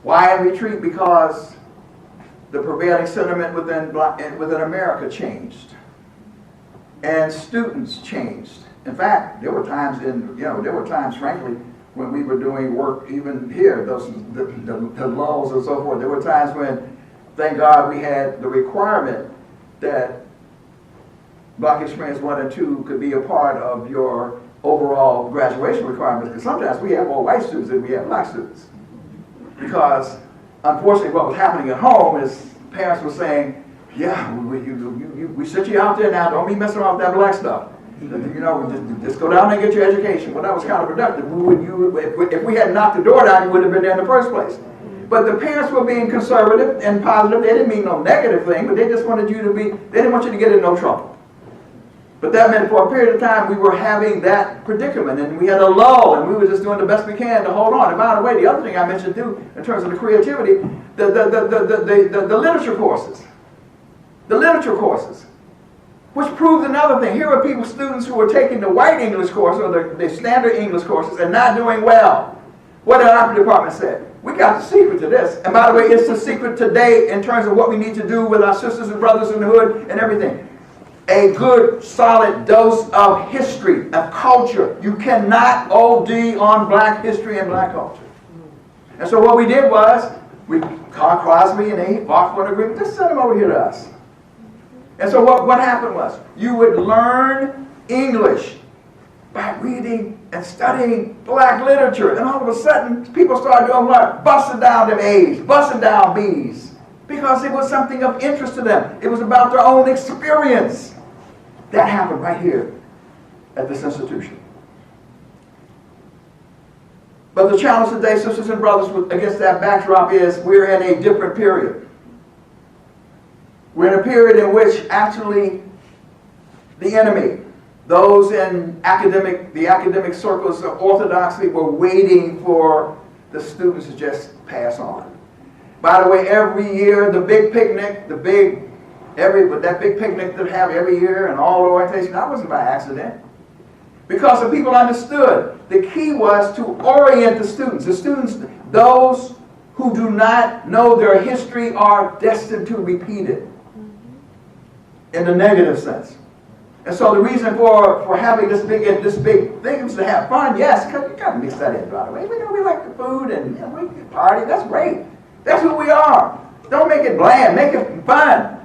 Why in retreat? Because the prevailing sentiment within America changed, and students changed. In fact, there were times, frankly, when we were doing work, even here, the laws and so forth. There were times when, thank God, we had the requirement that Black Experience 1 and 2 could be a part of your overall graduation requirements. Because sometimes we have more white students than we have black students. Because, unfortunately, what was happening at home is parents were saying, yeah, we sit you out there now, don't be messing around with that black stuff. Just go down and get your education. Well, that was counterproductive. If we had knocked the door down, you wouldn't have been there in the first place. But the parents were being conservative and positive. They didn't mean no negative thing, but they just wanted you to be, they didn't want you to get in no trouble. But that meant for a period of time, we were having that predicament, and we had a lull, and we were just doing the best we can to hold on. And by the way, the other thing I mentioned too, in terms of the creativity, the literature courses. The literature courses. Which proves another thing. Here are students who are taking the white English course or the standard English courses and not doing well. What did our department say? We got the secret to this. And by the way, it's the secret today in terms of what we need to do with our sisters and brothers in the hood and everything. A good, solid dose of history, of culture. You cannot OD on black history and black culture. And so what we did was, we called Crosby and they fought for an agreement. Just send them over here to us. And so what happened was, you would learn English by reading and studying black literature. And all of a sudden, people started doing what? Busting down them A's, busting down B's. Because it was something of interest to them. It was about their own experience. That happened right here at this institution. But the challenge today, sisters and brothers, against that backdrop is we're in a different period. We're in a period in which actually the enemy, those in the academic circles of orthodoxy, were waiting for the students to just pass on. By the way, every year, the big picnic, that big picnic that they have every year and all the orientation, that wasn't by accident. Because the people understood. The key was to orient the students. The students, those who do not know their history, are destined to repeat it. In the negative sense. And so the reason for having this big thing is to have fun. Yes, because you got to mix that in, by the way. We like the food and we party. That's great. That's who we are. Don't make it bland. Make it fun.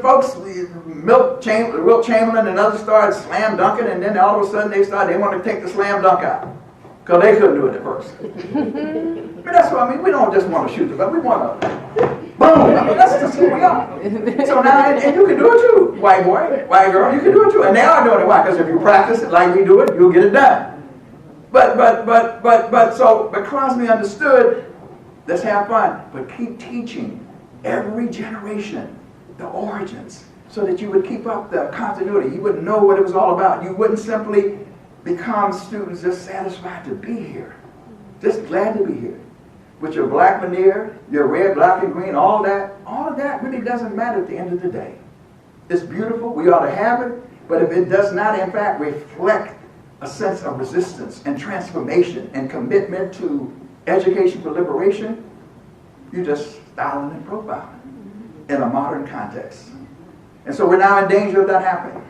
Folks, Wilt Chamberlain and others started slam dunking, and then all of a sudden they want to take the slam dunk out. Because they couldn't do it at first. But that's what we don't just want to shoot the gun. We want to boom. That's just who we are. So now, and you can do it too, white boy, white girl, you can do it too. And they are doing it. Why? Because if you practice it like we do it, you'll get it done. But Crosby understood, let's have fun, but keep teaching every generation the origins so that you would keep up the continuity. You would know what it was all about. You wouldn't simply become students just satisfied to be here, just glad to be here. With your black veneer, your red, black, and green, all of that really doesn't matter at the end of the day. It's beautiful, we ought to have it, but if it does not in fact reflect a sense of resistance and transformation and commitment to education for liberation, you're just styling and profiling in a modern context. And so we're now in danger of that happening.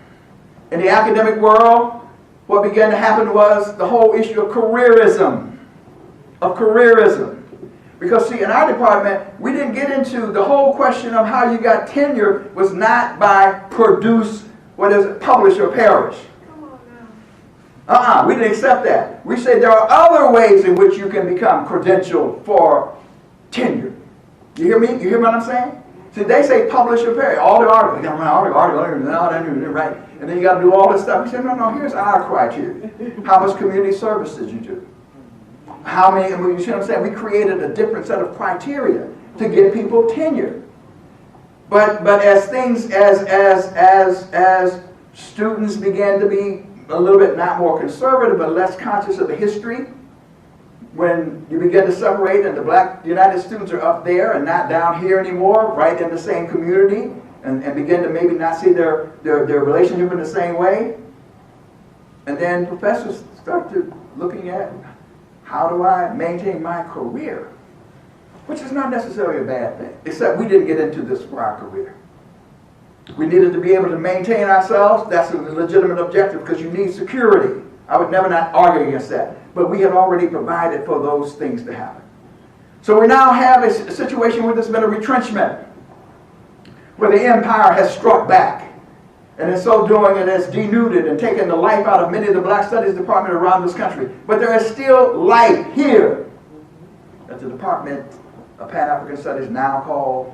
In the academic world, what began to happen was the whole issue of careerism. Because see, in our department, we didn't get into the whole question of how you got tenure was not by publish or perish. We didn't accept that. We said there are other ways in which you can become credentialed for tenure. You hear me? You hear what I'm saying? See, they say publish or perish. All the articles, you got to run all the articles, right? And then you got to do all this stuff. We said, no, here's our criteria. How much community service did you do? how many, I mean, you see what I'm saying? We created a different set of criteria to give people tenure. But as things, as students began to be a little bit not more conservative, but less conscious of the history, when you begin to separate and the black United students are up there and not down here anymore, right in the same community, and begin to maybe not see their relationship in the same way, and then professors start to looking at, how do I maintain my career? Which is not necessarily a bad thing, except we didn't get into this for our career. We needed to be able to maintain ourselves. That's a legitimate objective because you need security. I would never not argue against that. But we had already provided for those things to happen. So we now have a situation where there's been a retrenchment, where the empire has struck back. And in so doing, it has denuded and taken the life out of many of the black studies departments around this country. But there is still life here at the Department of Pan-African Studies, now called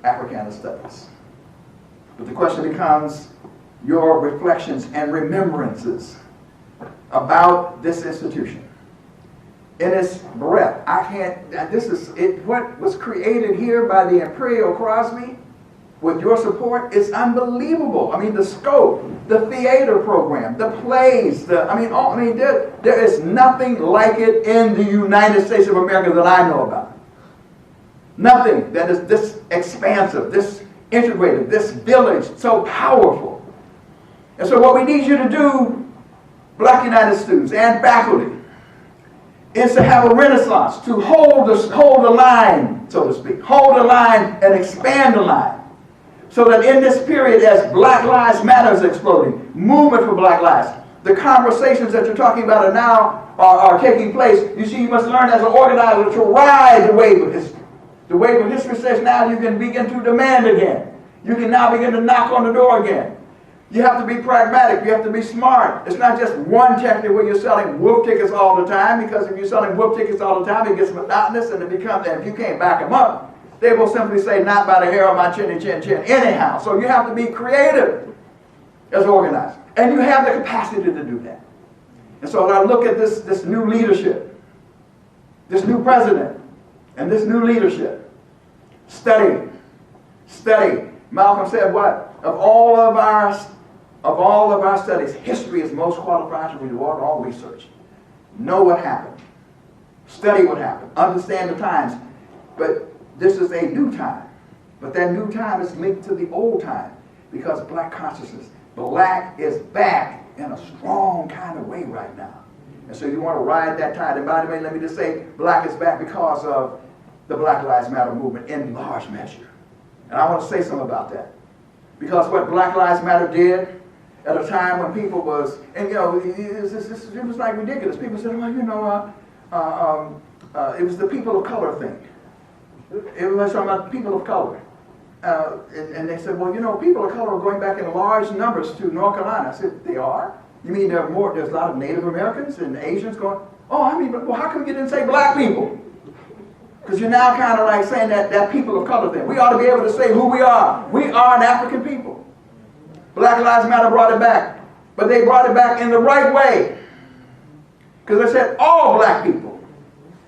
Africana Studies. But the question becomes your reflections and remembrances about this institution. In its breadth, what was created here by the Imperial Crosby with your support is unbelievable. I mean, the scope, the theater program, the plays, there is nothing like it in the United States of America that I know about. Nothing that is this expansive, this integrated, this village, so powerful. And so what we need you to do, Black United students and faculty, is to have a renaissance, to hold the line, so to speak. Hold the line and expand the line. So that in this period, as Black Lives Matter is exploding, movement for Black Lives, the conversations that you're talking about are taking place. You see, you must learn as an organizer to ride the wave of history. The wave of history says now you can begin to demand again. You can now begin to knock on the door again. You have to be pragmatic. You have to be smart. It's not just one technique where you're selling wolf tickets all the time, because if you're selling wolf tickets all the time, it gets monotonous and if you can't back them up, they will simply say, not by the hair of my chinny chin chin anyhow. So you have to be creative as organizers. And you have the capacity to do that. And so when I look at this new leadership, this new president, and this new leadership, study. Malcolm said what? Of all of our studies, history is most qualified to reward all research. Know what happened. Study what happened. Understand the times. But this is a new time. But that new time is linked to the old time, because black consciousness, black is back in a strong kind of way right now. And so you want to ride that tide. And by the way, let me just say, black is back because of the Black Lives Matter movement in large measure. And I want to say something about that. Because what Black Lives Matter did at a time when people was, and it was like ridiculous. People said, well, it was the people of color thing. It was talking about people of color. And they said, well, people of color are going back in large numbers to North Carolina. I said, they are? You mean there's a lot of Native Americans and Asians going, well, how come you didn't say black people? Because you're now kind of like saying that people of color thing. We ought to be able to say who we are. We are an African people. Black Lives Matter brought it back. But they brought it back in the right way. Because they said all black people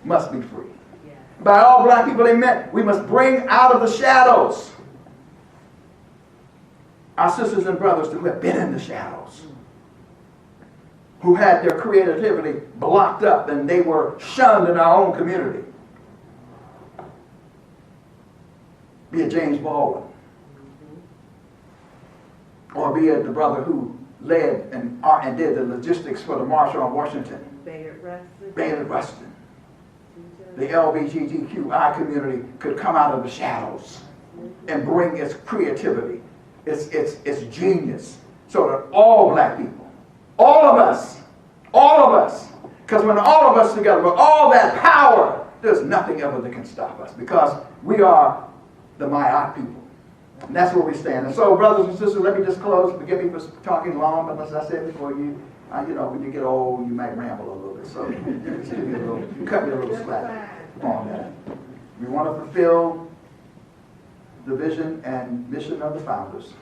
must be free. By all black people, they meant we must bring out of the shadows our sisters and brothers who have been in the shadows, who had their creativity blocked up and they were shunned in our own community. Be it James Baldwin, or be it the brother who led and did the logistics for the March on Washington, Bayard Rustin. The LGBTQI community could come out of the shadows and bring its creativity, its genius, so that all black people, all of us, because when all of us together, with all that power, there's nothing ever that can stop us, because we are the Ma'at people. And that's where we stand. And so, brothers and sisters, let me just close. Forgive me for talking long, but as I said before, when you get old, you might ramble a little bit. So you cut me a little slack on that. We want to fulfill the vision and mission of the founders.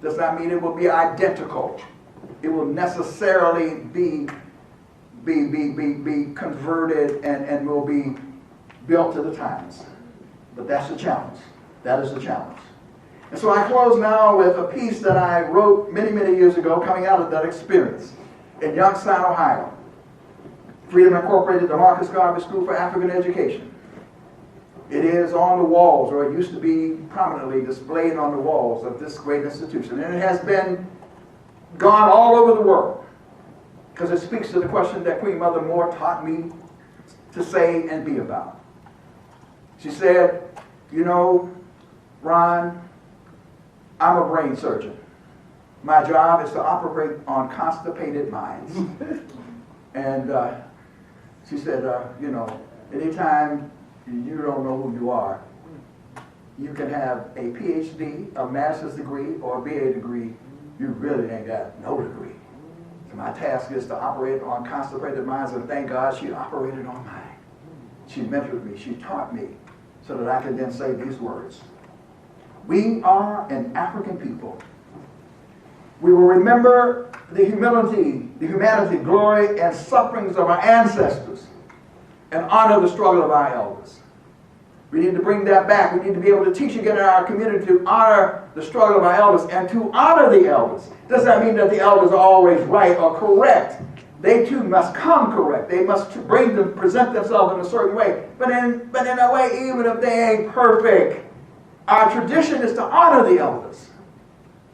Does not mean it will be identical. It will necessarily be be converted and will be built to the times. But that's the challenge. That is the challenge. And so I close now with a piece that I wrote many, many years ago coming out of that experience in Youngstown, Ohio. Freedom Incorporated, the Marcus Garvey School for African Education. It is on the walls, or it used to be prominently displayed on the walls of this great institution. And it has been gone all over the world because it speaks to the question that Queen Mother Moore taught me to say and be about. She said, you know, Ron, I'm a brain surgeon. My job is to operate on constipated minds. And she said, you know, anytime you don't know who you are, you can have a PhD, a master's degree, or a BA degree. You really ain't got no degree. So my task is to operate on constipated minds, and thank God she operated on mine. She mentored me, she taught me, so that I could then say these words. We are an African people. We will remember the humanity, glory, and sufferings of our ancestors and honor the struggle of our elders. We need to bring that back. We need to be able to teach again in our community to honor the struggle of our elders and to honor the elders. Does that mean that the elders are always right or correct? They too must come correct. They must present themselves in a certain way. But in a way, even if they ain't perfect, our tradition is to honor the elders.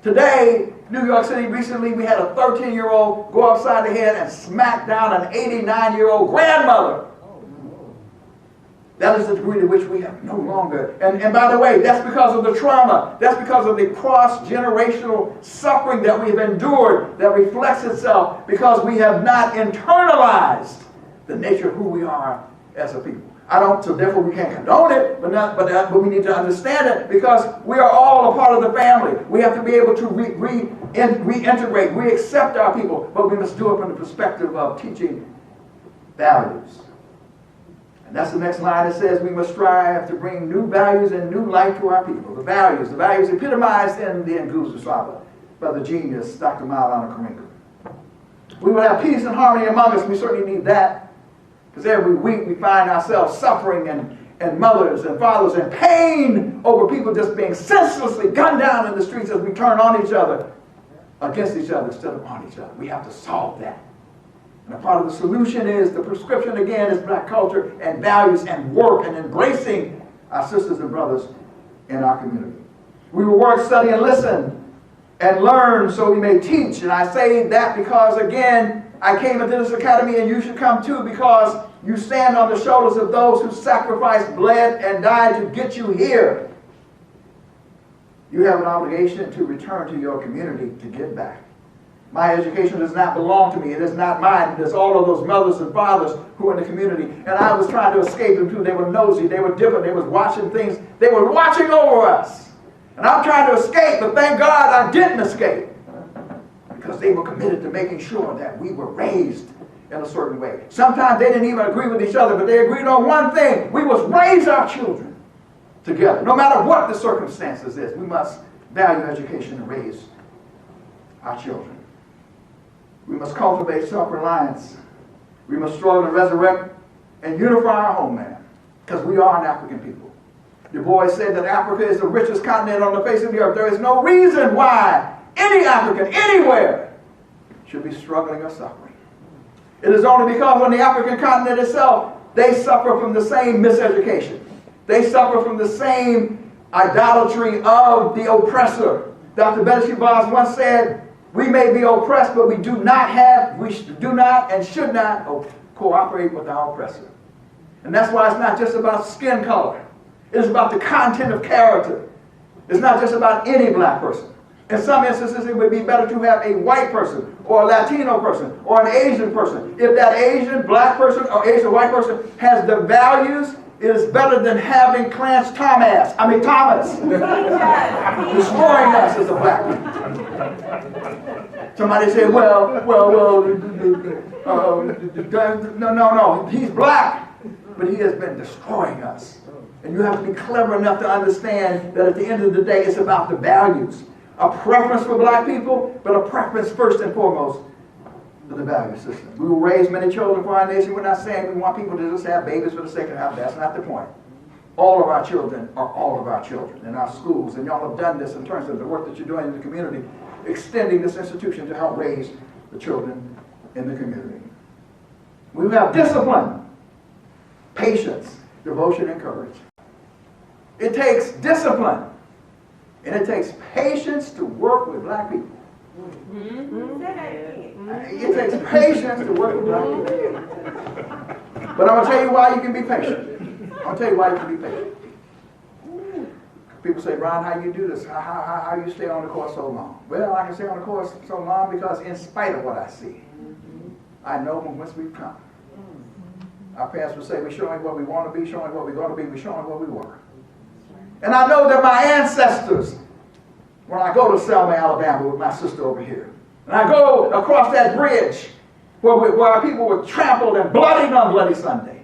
Today, New York City, recently we had a 13-year-old go upside the head and smack down an 89-year-old grandmother. That is the degree to which we have no longer. And by the way, that's because of the trauma. That's because of the cross-generational suffering that we've endured that reflects itself because we have not internalized the nature of who we are as a people. So therefore we can't condone it, but we need to understand it because we are all a part of the family. We have to be able to reintegrate, re-accept our people, but we must do it from the perspective of teaching values. And that's the next line. It says we must strive to bring new values and new life to our people. The values epitomized in the Nguzo Saba by the genius Dr. Maulana Karenga. We will have peace and harmony among us. We certainly need that. Because every week we find ourselves suffering and mothers and fathers in pain over people just being senselessly gunned down in the streets as we turn on each other, against each other instead of on each other. We have to solve that. And a part of the solution is the prescription again is black culture and values and work and embracing our sisters and brothers in our community. We will work, study, and listen and learn so we may teach. And I say that because again, I came into this academy and you should come too because you stand on the shoulders of those who sacrificed, bled, and died to get you here. You have an obligation to return to your community to give back. My education does not belong to me. It is not mine. It is all of those mothers and fathers who are in the community. And I was trying to escape them too. They were nosy. They were different. They was watching things. They were watching over us. And I'm trying to escape, but thank God I didn't escape. Because they were committed to making sure that we were raised in a certain way. Sometimes they didn't even agree with each other, but they agreed on one thing. We must raise our children together. No matter what the circumstances is, we must value education and raise our children. We must cultivate self-reliance. We must struggle to resurrect and unify our homeland, because we are an African people. Du Bois said that Africa is the richest continent on the face of the earth. There is no reason why any African, anywhere, should be struggling or suffering. It is only because on the African continent itself, they suffer from the same miseducation. They suffer from the same idolatry of the oppressor. Dr. Betsy Bos once said, we may be oppressed, but we do not and should not cooperate with our oppressor. And that's why it's not just about skin color. It's about the content of character. It's not just about any black person. In some instances, it would be better to have a white person or a Latino person or an Asian person. If that Asian black person or Asian white person has the values, it is better than having Clarence Thomas destroying us as a black people. Somebody said, no, he's black, but he has been destroying us. And you have to be clever enough to understand that at the end of the day, it's about the values. A preference for black people, but a preference first and foremost, of the value system. We will raise many children for our nation. We're not saying we want people to just have babies for the sake of having. That's not the point. All of our children are all of our children in our schools. And y'all have done this in terms of the work that you're doing in the community, extending this institution to help raise the children in the community. We have discipline, patience, devotion, and courage. It takes discipline, and it takes patience to work with black people. It takes patience to work with black people. But I'm going to tell you why you can be patient. I'll tell you why you can be patient. People say, Ron, how you do this? How you stay on the course so long? Well, I can stay on the course so long because in spite of what I see, I know from whence we've come. Our parents would say, we're showing what we want to be, showing what we're going to be, we're showing what we were. And I know that my ancestors, when I go to Selma, Alabama with my sister over here, and I go across that bridge where our people were trampled and bloodied on Bloody Sunday.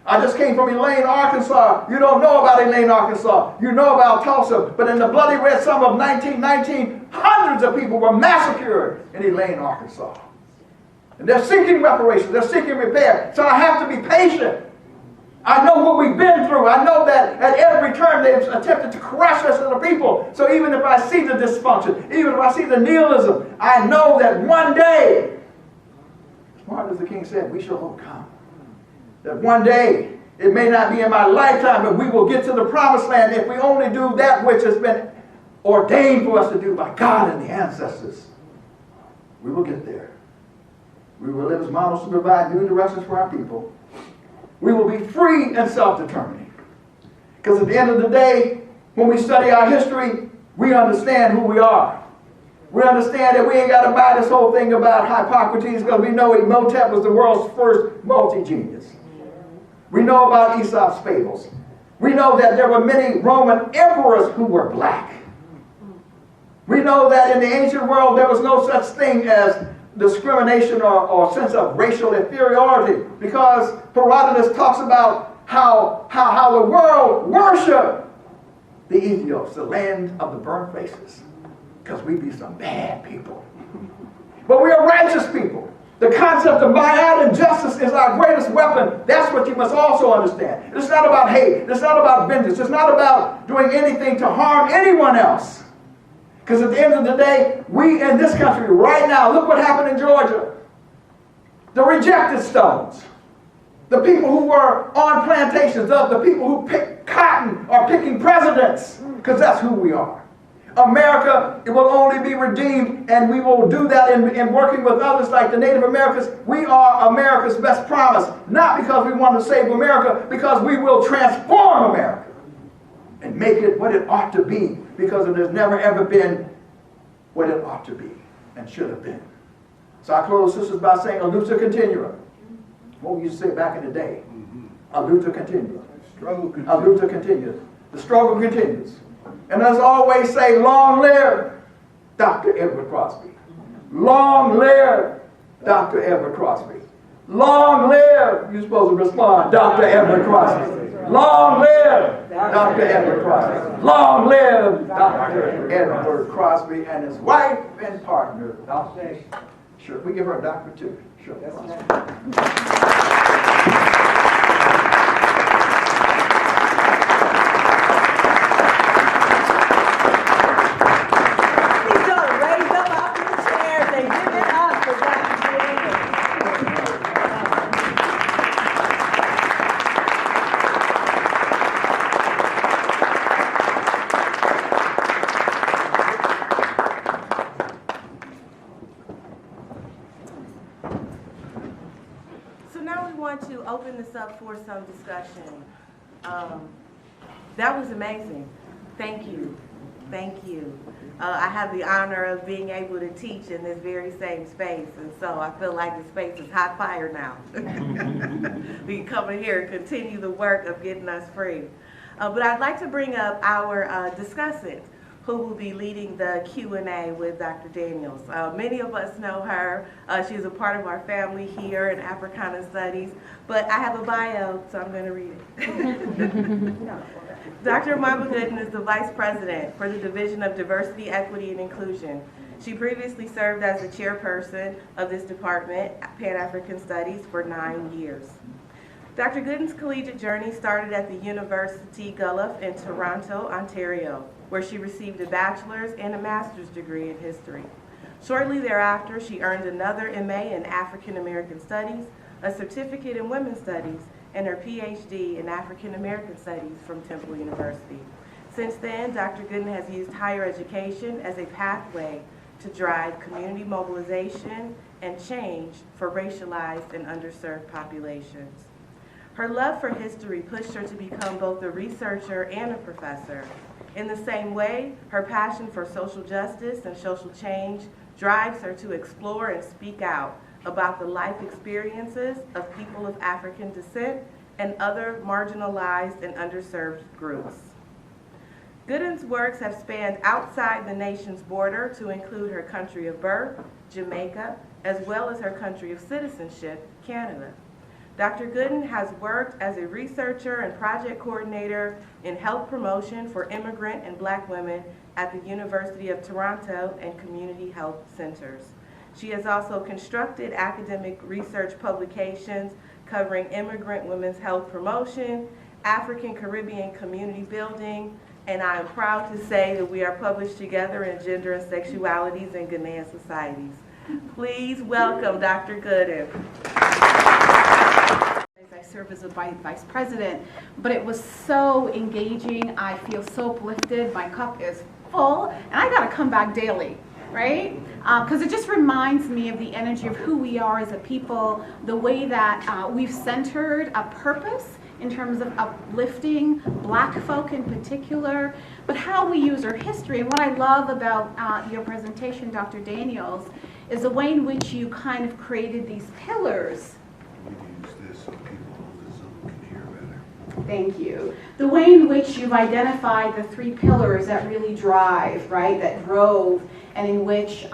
I just came from Elaine, Arkansas. You don't know about Elaine, Arkansas. You know about Tulsa. But in the bloody red summer of 1919, hundreds of people were massacred in Elaine, Arkansas. And they're seeking reparations. They're seeking repair. So I have to be patient. I know what we've been through. I know that at every turn they've attempted to crush us as a people. So even if I see the dysfunction, even if I see the nihilism, I know that one day, as Martin Luther King said, we shall overcome. That one day, it may not be in my lifetime, but we will get to the promised land if we only do that which has been ordained for us to do by God and the ancestors. We will get there. We will live as models to provide new directions for our people. We will be free and self-determining. Because at the end of the day, when we study our history, we understand who we are. We understand that we ain't got to buy this whole thing about Hippocrates because we know Imhotep was the world's first multi-genius. We know about Aesop's fables. We know that there were many Roman emperors who were black. We know that in the ancient world there was no such thing as discrimination or sense of racial inferiority, because Herodotus talks about how the world worshiped the Ethiops, the land of the burnt faces, because we be some bad people. But we are righteous people. The concept of biad and justice is our greatest weapon. That's what you must also understand. It's not about hate. It's not about vengeance. It's not about doing anything to harm anyone else. Because at the end of the day, we in this country right now, look what happened in Georgia. The rejected stones. The people who were on plantations, the people who picked cotton are picking presidents. Because that's who we are. America, it will only be redeemed, and we will do that in working with others like the Native Americans. We are America's best promise, not because we want to save America, because we will transform America and make it what it ought to be, because it has never ever been what it ought to be and should have been. So I close, sisters, by saying a luta continua. What we used to say back in the day. A luta continua. A luta continua. The struggle continues. And as I always say, long live Dr. Edward Crosby. Long live Dr. Edward Crosby. Long live, you're supposed to respond, Dr. Edward Crosby. Long live Dr. Edward Crosby. Long live Dr. Edward Crosby and his wife and partner, Dr. Sure, we give her a doctor too. Sure. Open this up for some discussion. That was amazing. Thank you. Thank you. I have the honor of being able to teach in this very same space, and so I feel like the space is hot fire now. We can come in here and continue the work of getting us free. But I'd like to bring up our discussant, who will be leading the Q&A with Dr. Daniels. Many of us know her. She's a part of our family here in Africana Studies, but I have a bio, so I'm going to read it. Dr. Mama Gooden is the Vice President for the Division of Diversity, Equity, and Inclusion. She previously served as the chairperson of this department, Pan-African Studies, for 9 years. Dr. Gooden's collegiate journey started at the University Guelph in Toronto, Ontario, where she received a bachelor's and a master's degree in history. Shortly thereafter, she earned another MA in African American Studies, a certificate in Women's Studies, and her PhD in African American Studies from Temple University. Since then, Dr. Gooden has used higher education as a pathway to drive community mobilization and change for racialized and underserved populations. Her love for history pushed her to become both a researcher and a professor. In the same way, her passion for social justice and social change drives her to explore and speak out about the life experiences of people of African descent and other marginalized and underserved groups. Gooden's works have spanned outside the nation's border to include her country of birth, Jamaica, as well as her country of citizenship, Canada. Dr. Gooden has worked as a researcher and project coordinator in health promotion for immigrant and Black women at the University of Toronto and community health centers. She has also constructed academic research publications covering immigrant women's health promotion, African Caribbean community building, and I am proud to say that we are published together in Gender and Sexualities in Ghanaian Societies. Please welcome Dr. Gooden. I serve as a vice president, but it was so engaging. I feel so uplifted. My cup is full, and I got to come back daily, right? Because it just reminds me of the energy of who we are as a people, the way that we've centered a purpose in terms of uplifting Black folk in particular, but how we use our history. And what I love about your presentation, Dr. Daniels, is the way in which you kind of created these pillars. Thank you. The way in which you've identified the 3 pillars that really drive, right, that drove, and in which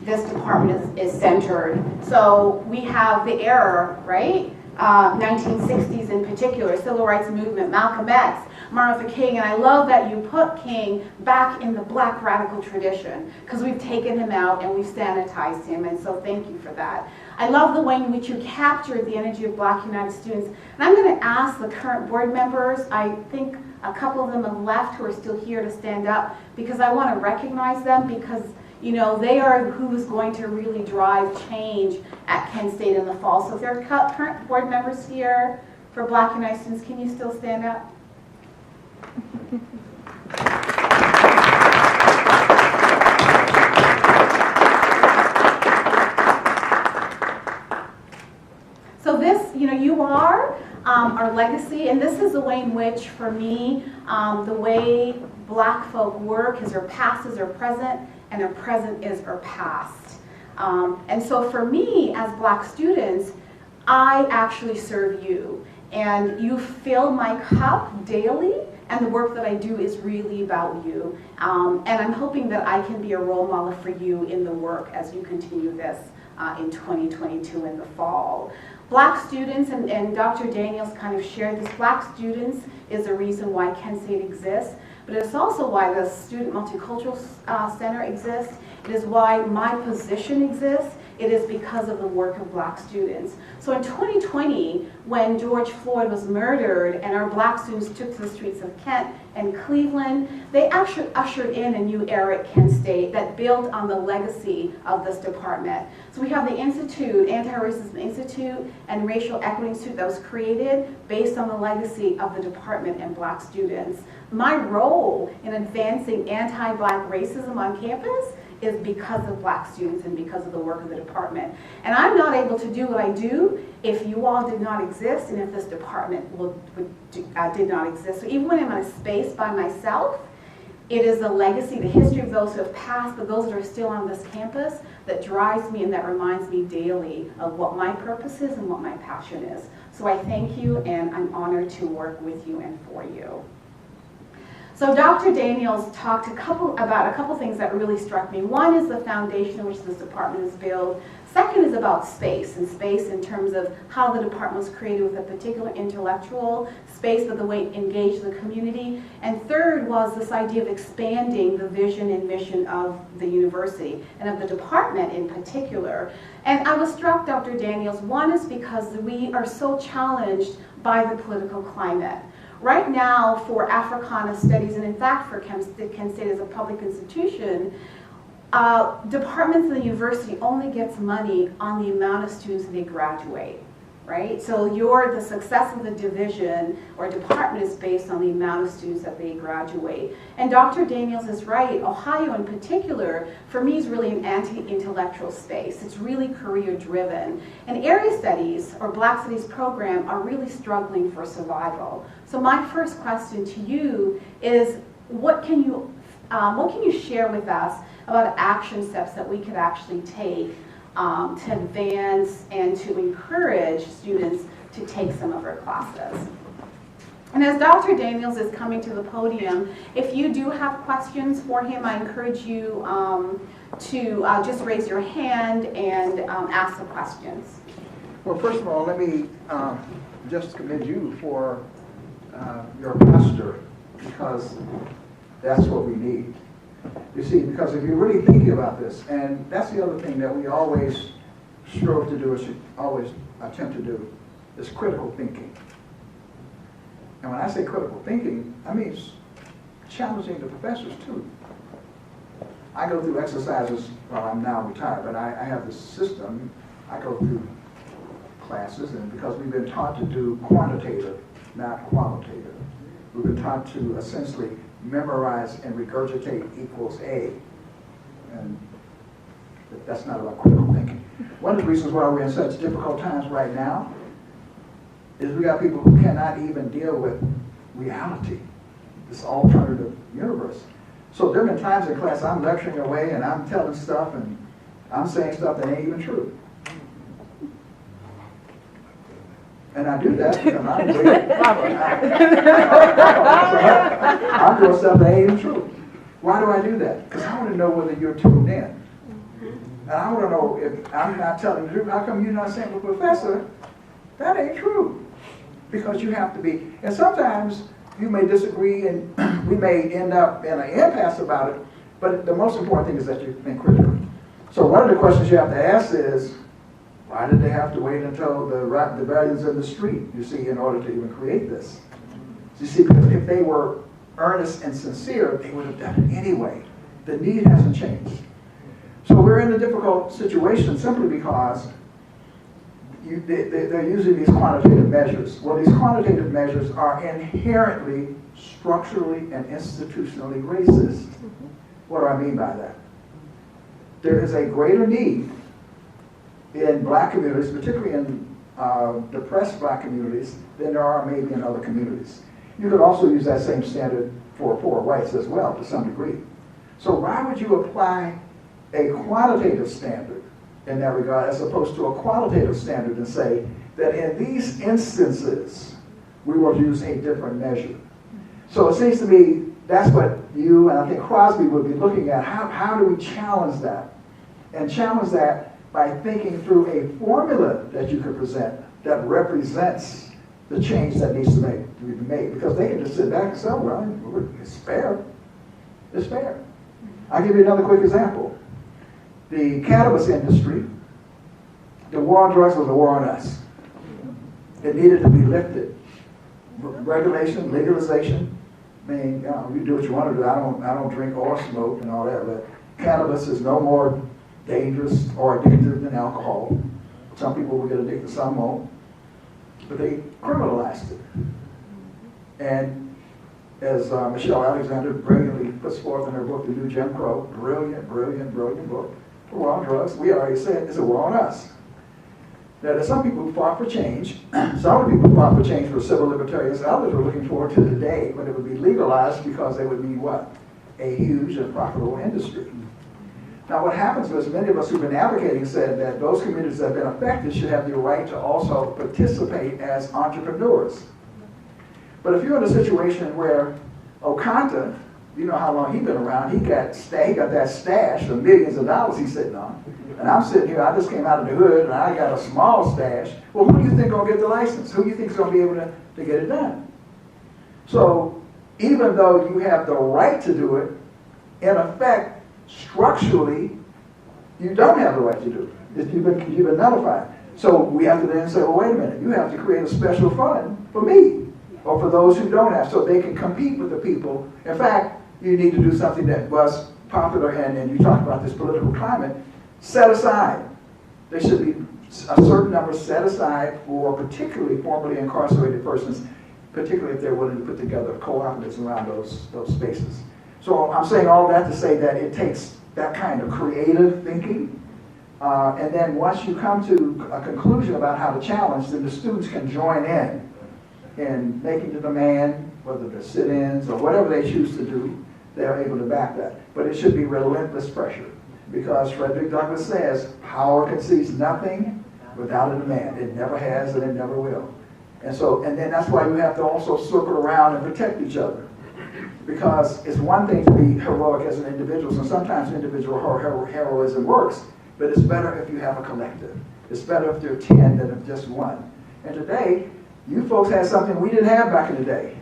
this department is centered. So we have the era, right, 1960s in particular, civil rights movement, Malcolm X, Martin Luther King, and I love that you put King back in the Black radical tradition, because we've taken him out and we've sanitized him, and so thank you for that. I love the way in which you captured the energy of Black United students, and I'm going to ask the current board members, I think a couple of them have left who are still here, to stand up, because I want to recognize them, because you know, they are who's going to really drive change at Kent State in the fall. So if there are current board members here for Black United students, can you still stand up? So this, you know, you are our legacy, and this is the way in which, for me, the way Black folk work is our past is our present, and our present is our past. And so for me, as Black students, I actually serve you, and you fill my cup daily, and the work that I do is really about you. And I'm hoping that I can be a role model for you in the work as you continue this in 2022 in the fall. Black students, and Dr. Daniels kind of shared this, Black students is the reason why Kent State exists, but it's also why the Student Multicultural Center exists. It is why my position exists. It is because of the work of Black students. So in 2020, when George Floyd was murdered and our Black students took to the streets of Kent and Cleveland, they actually ushered in a new era at Kent State that built on the legacy of this department. So we have the Institute, Anti-Racism Institute and Racial Equity Institute that was created based on the legacy of the department and Black students. My role in advancing anti-Black racism on campus is because of Black students and because of the work of the department. And I'm not able to do what I do if you all did not exist and if this department did not exist. So even when I'm in a space by myself, it is the legacy, the history of those who have passed, but those that are still on this campus that drives me and that reminds me daily of what my purpose is and what my passion is. So I thank you, and I'm honored to work with you and for you. So Dr. Daniels talked about a couple things that really struck me. One is the foundation which this department is built. Second is about space, and space in terms of how the department was created with a particular intellectual space, but the way it engaged the community. And third was this idea of expanding the vision and mission of the university and of the department in particular. And I was struck, Dr. Daniels, one is because we are so challenged by the political climate. Right now, for Africana studies, and in fact for Kent State as a public institution, departments in the university only gets money on the amount of students they graduate, right? So the success of the division or department is based on the amount of students that they graduate. And Dr. Daniels is right. Ohio in particular, for me, is really an anti-intellectual space. It's really career-driven. And area studies or Black Studies program are really struggling for survival. So my first question to you is, what can you share with us about action steps that we could actually take to advance and to encourage students to take some of our classes? And as Dr. Daniels is coming to the podium, if you do have questions for him, I encourage you to just raise your hand and ask the questions. Well, first of all, let me just commend you for your posture, because that's what we need. You see, because if you're really thinking about this, and that's the other thing that we always strove to do, or should always attempt to do, is critical thinking. And when I say critical thinking, I mean it's challenging the professors too. I go through exercises, well, I'm now retired, but I have this system. I go through classes, and because we've been taught to do quantitative, not qualitative, we've been taught to essentially memorize and regurgitate equals A. And that's not about critical thinking. One of the reasons why we're in such difficult times right now is we got people who cannot even deal with reality, this alternative universe. So there have been times in class I'm lecturing away and I'm telling stuff and I'm saying stuff that ain't even true. And I do that because I'm doing stuff that ain't even true. Why do I do that? Because I want to know whether you're tuned in. And I want to know if I'm not telling the truth, how come you're not saying, well, professor, that ain't true? Because you have to be. And sometimes you may disagree and we may end up in an impasse about it, but the most important thing is that you think critically. So one of the questions you have to ask is, why did they have to wait until the rebellions in the street, you see, in order to even create this? You see, because if they were earnest and sincere, they would have done it anyway. The need hasn't changed. So we're in a difficult situation simply because they're using these quantitative measures. Well, these quantitative measures are inherently, structurally, and institutionally racist. What do I mean by that? There is a greater need in Black communities, particularly in depressed Black communities, than there are maybe in other communities. You could also use that same standard for poor whites as well, to some degree. So why would you apply a quantitative standard in that regard as opposed to a qualitative standard and say that in these instances, we will use a different measure? So it seems to me that's what you and I think Crosby would be looking at. How do we challenge that? And challenge that by thinking through a formula that you could present that represents the change that needs to be made. Because they can just sit back and say, well, it's fair. It's fair. I'll give you another quick example. The cannabis industry, the war on drugs was a war on us. It needed to be lifted. Regulation, legalization. I mean, you do what you want to do. I don't drink or smoke and all that, but cannabis is no more dangerous or addictive than alcohol. Some people will get addicted, some won't. But they criminalized it. And as Michelle Alexander brilliantly puts forth in her book, The New Jim Crow, brilliant book, the war on drugs, we already said it's a war on us. Now, there's some people who fought for change. Some of the people who fought for change were civil libertarians. Others were looking forward to the day when it would be legalized because they would mean what? A huge and profitable industry. Now, what happens was many of us who've been advocating said that those communities that have been affected should have the right to also participate as entrepreneurs. But if you're in a situation where Okanta, you know how long he been around, he got that stash of millions of dollars he's sitting on. And I'm sitting here, I just came out of the hood and I got a small stash. Well, who do you think gonna get the license? Who do you think is gonna be able to get it done? So even though you have the right to do it, in effect, structurally, you don't have the right to do it. You've been nullified. So we have to then say, well, wait a minute, you have to create a special fund for me, or for those who don't have, so they can compete with the people. In fact, you need to do something that was popular, and you talked about this political climate, set aside. There should be a certain number set aside for particularly formerly incarcerated persons, particularly if they're willing to put together cooperatives around those spaces. So I'm saying all that to say that it takes that kind of creative thinking. And then once you come to a conclusion about how to challenge, then the students can join in making the demand, whether they're sit-ins or whatever they choose to do, they're able to back that. But it should be relentless pressure, because Frederick Douglass says, power concedes nothing without a demand. It never has and it never will. And then that's why you have to also circle around and protect each other. Because it's one thing to be heroic as an individual, and sometimes individual heroism works, but it's better if you have a collective. It's better if there are 10 than if just one. And today, you folks had something we didn't have back in the day.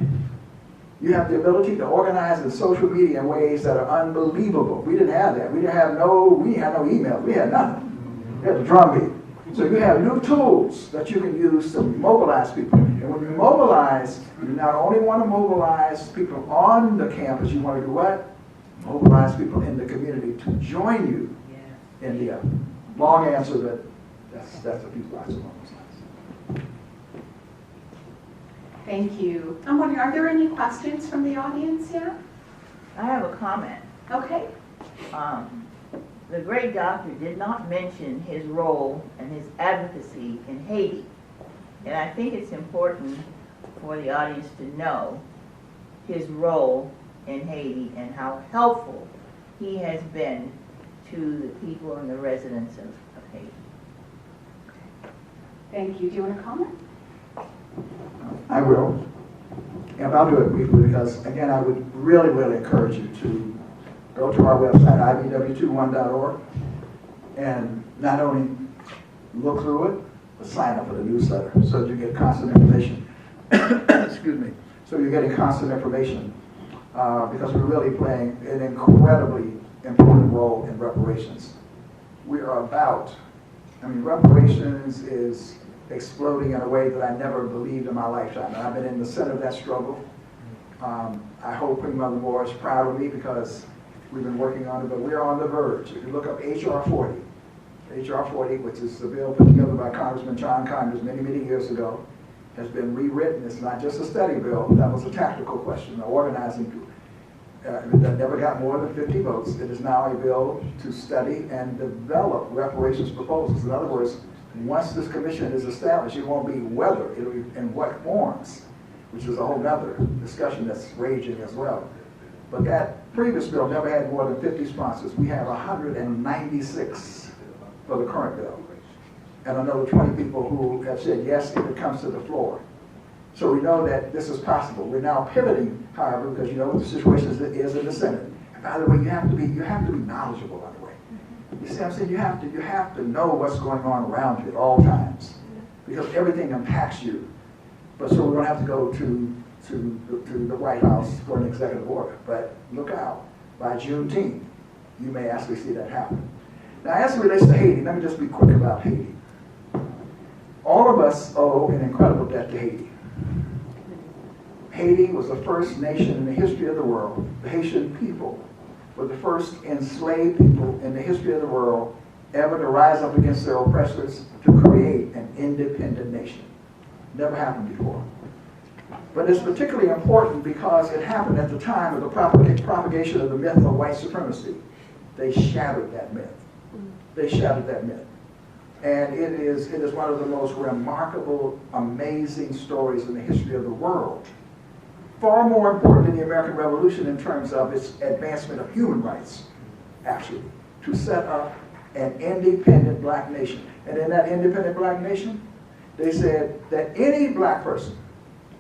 You have the ability to organize in social media in ways that are unbelievable. We didn't have that. We had no email. We had nothing. We had the drumbeat. So you have new tools that you can use to mobilize people. And when you mobilize, you not only want to mobilize people on the campus, you want to do what? Mobilize people in the community to join you in the long answer, but that's a few thoughts along those lines. Thank you. I'm wondering, are there any questions from the audience yet? I have a comment. Okay. The great doctor did not mention his role and his advocacy in Haiti. And I think it's important for the audience to know his role in Haiti and how helpful he has been to the people and the residents of Haiti. Thank you. Do you want to comment? I will. And I'll do it briefly because, again, I would really, really encourage you to go to our website, ibw21.org, and not only look through it, but sign up for the newsletter so that you get constant information. Excuse me. So you're getting constant information because we're really playing an incredibly important role in reparations. We are reparations is exploding in a way that I never believed in my lifetime. And I've been in the center of that struggle. I hope Queen Mother Moore is proud of me because we've been working on it, but we're on the verge. If you look up H.R. 40, which is the bill put together by Congressman John Conyers many, many years ago, has been rewritten. It's not just a study bill. That was a tactical question, an organizing that never got more than 50 votes. It is now a bill to study and develop reparations proposals. In other words, once this commission is established, it won't be whether, it'll be in what forms, which is a whole other discussion that's raging as well. But that previous bill never had more than 50 sponsors. We have 196 for the current bill. And another 20 people who have said yes if it comes to the floor. So we know that this is possible. We're now pivoting, however, because you know what the situation is in the Senate. And by the way, you have to be knowledgeable, by the way. You see what I'm saying? You have to know what's going on around you at all times. Because everything impacts you. But so we're going to have to go to the White House for an executive order. But look out, by Juneteenth, you may actually see that happen. Now, as it relates to Haiti, let me just be quick about Haiti. All of us owe an incredible debt to Haiti. Haiti was the first nation in the history of the world. The Haitian people were the first enslaved people in the history of the world ever to rise up against their oppressors to create an independent nation. Never happened before. But it's particularly important because it happened at the time of the propagation of the myth of white supremacy. They shattered that myth. They shattered that myth. And it is one of the most remarkable, amazing stories in the history of the world. Far more important than the American Revolution in terms of its advancement of human rights, actually, to set up an independent black nation. And in that independent black nation, they said that any black person,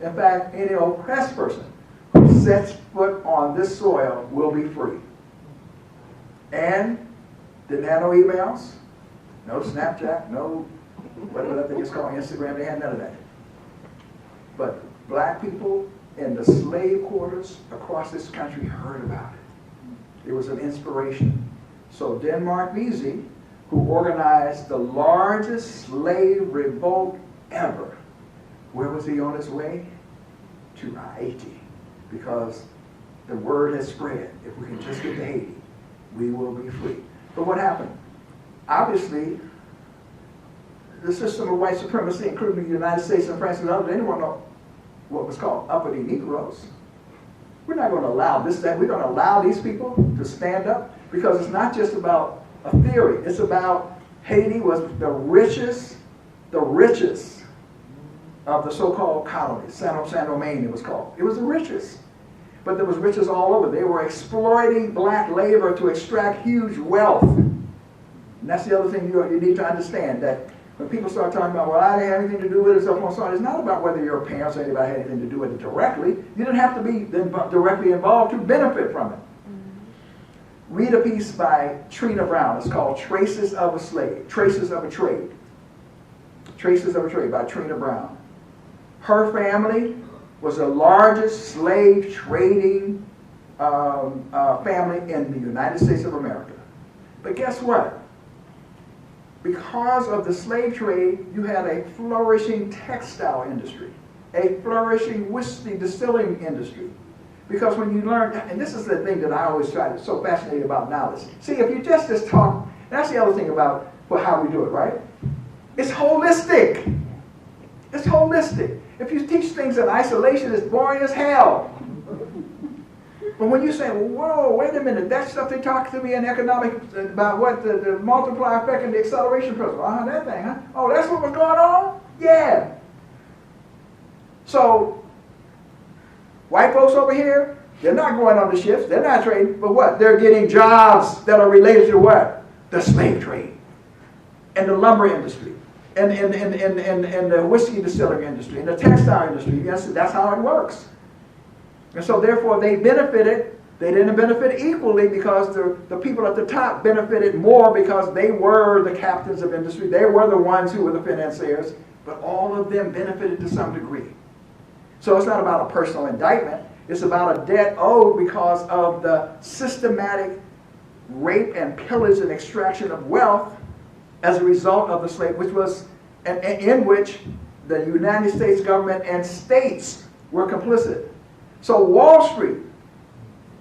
in fact, any oppressed person who sets foot on this soil will be free. And didn't have no emails, no Snapchat, no whatever that thing is called, Instagram, they had none of that. But black people in the slave quarters across this country heard about it. It was an inspiration. So Denmark Vesey, who organized the largest slave revolt ever, where was he on his way? To Haiti. Because the word has spread. If we can just get to Haiti, we will be free. But what happened? Obviously, the system of white supremacy, including the United States and France and others, they didn't want no, what was called uppity Negroes. We're not going to allow this, that. We're going to allow these people to stand up, because it's not just about a theory. It's about Haiti was the richest of the so-called colonies. Saint-Domingue it was called. It was the richest. But there was riches all over. They were exploiting black labor to extract huge wealth. And that's the other thing you need to understand, that when people start talking about, well, I didn't have anything to do with it, so on, so on, it's not about whether your parents or anybody had anything to do with it directly. You didn't have to be directly involved to benefit from it. Read a piece by Trina Brown. It's called Traces of a Slave, Traces of a Trade. Traces of a Trade by Trina Brown. Her family was the largest slave trading family in the United States of America. But guess what? Because of the slave trade, you had a flourishing textile industry, a flourishing whiskey distilling industry. Because when you learn, and this is the thing that I always try to, so fascinated about knowledge. See, if you just talk, that's the other thing about how we do it, right? It's holistic. It's holistic. If you teach things in isolation, it's boring as hell. But when you say, well, whoa, wait a minute, that stuff they talk to me in economics about what the multiplier effect and the acceleration principle. That thing, huh? Oh, that's what was going on? Yeah. So, white folks over here, they're not going on the ships, they're not trading, but what? They're getting jobs that are related to what? The slave trade, and the lumber industry, and the whiskey distilling industry, and the textile industry. Yes, that's how it works. And so therefore they benefited. They didn't benefit equally, because the people at the top benefited more because they were the captains of industry. They were the ones who were the financiers, but all of them benefited to some degree. So it's not about a personal indictment. It's about a debt owed because of the systematic rape and pillage and extraction of wealth as a result of the slave, which was, in which the United States government and states were complicit. So Wall Street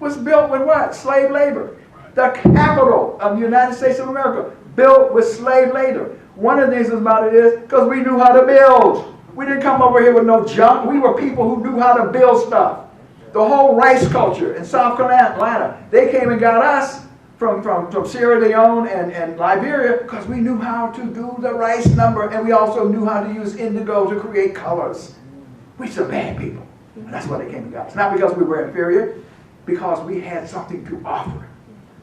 was built with what? Slave labor. The capital of the United States of America built with slave labor. One of the things about it is because we knew how to build. We didn't come over here with no junk. We were people who knew how to build stuff. The whole rice culture in South Carolina, they came and got us from Sierra Leone and Liberia because we knew how to do the rice number, and we also knew how to use indigo to create colors. We're some bad people. And that's why they came and got us. Not because we were inferior, because we had something to offer.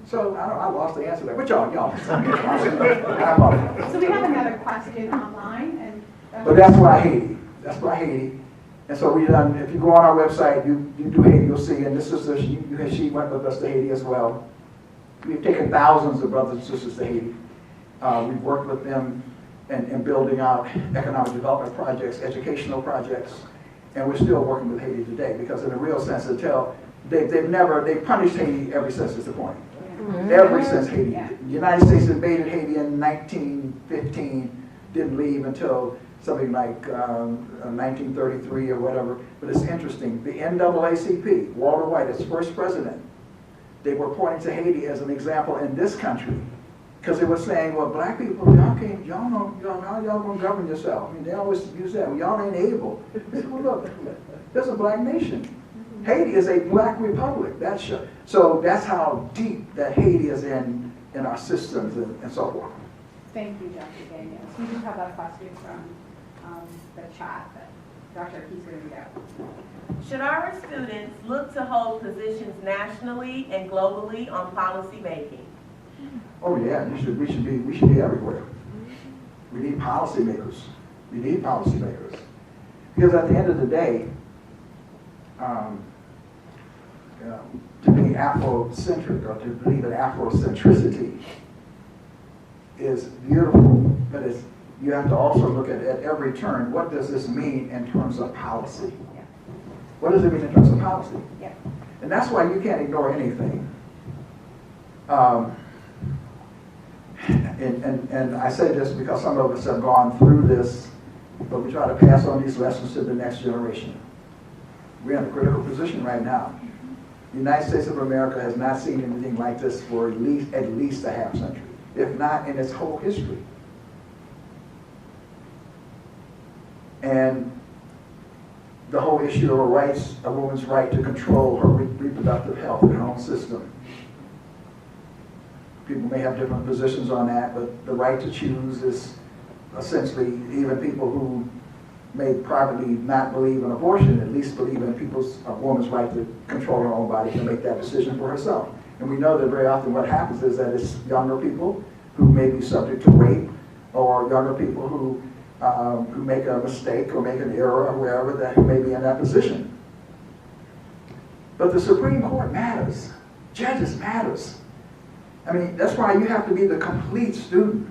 So I lost the answer there. But y'all. I apologize. So we have another question online, But that's why Haiti. That's why Haiti. And so we done. If you go on our website, you do Haiti, you'll see. And this sister, she went with us to Haiti as well. We've taken thousands of brothers and sisters to Haiti. We've worked with them in building out economic development projects, educational projects, and we're still working with Haiti today, because in a real sense, they've punished Haiti ever since is the point. Ever since Haiti. The United States invaded Haiti in 1915, didn't leave until something like 1933 or whatever. But it's interesting, the NAACP, Walter White, its first president, they were pointing to Haiti as an example in this country, because they were saying, well, black people, y'all know how y'all gonna govern yourself. I mean, they always use that. Well, y'all ain't able. They said, well, look, there's a black nation. Haiti is a black republic. So that's how deep that Haiti is in our systems and so forth. thank you, Dr. Daniels. We do have a question from the chat that Dr. Keith's going to read out. Should our students look to hold positions nationally and globally on policy making? Oh yeah, we should be everywhere. We need policymakers. Because at the end of the day, to be Afrocentric or to believe in Afrocentricity is beautiful, but you have to also look at every turn, what does this mean in terms of policy? What does it mean in terms of policy? Yeah. And that's why you can't ignore anything. And I say this because some of us have gone through this, but we try to pass on these lessons to the next generation. We're in a critical position right now. The United States of America has not seen anything like this for at least a half century, if not in its whole history. And the whole issue of a woman's right to control her reproductive health in her own system. People may have different positions on that, but the right to choose is essentially, even people who may privately not believe in abortion, at least believe in a woman's right to control her own body, to make that decision for herself. And we know that very often what happens is that it's younger people who may be subject to rape, or younger people who make a mistake or make an error or wherever, that who may be in that position. But the Supreme Court matters. Judges matters. I mean, that's why you have to be the complete student.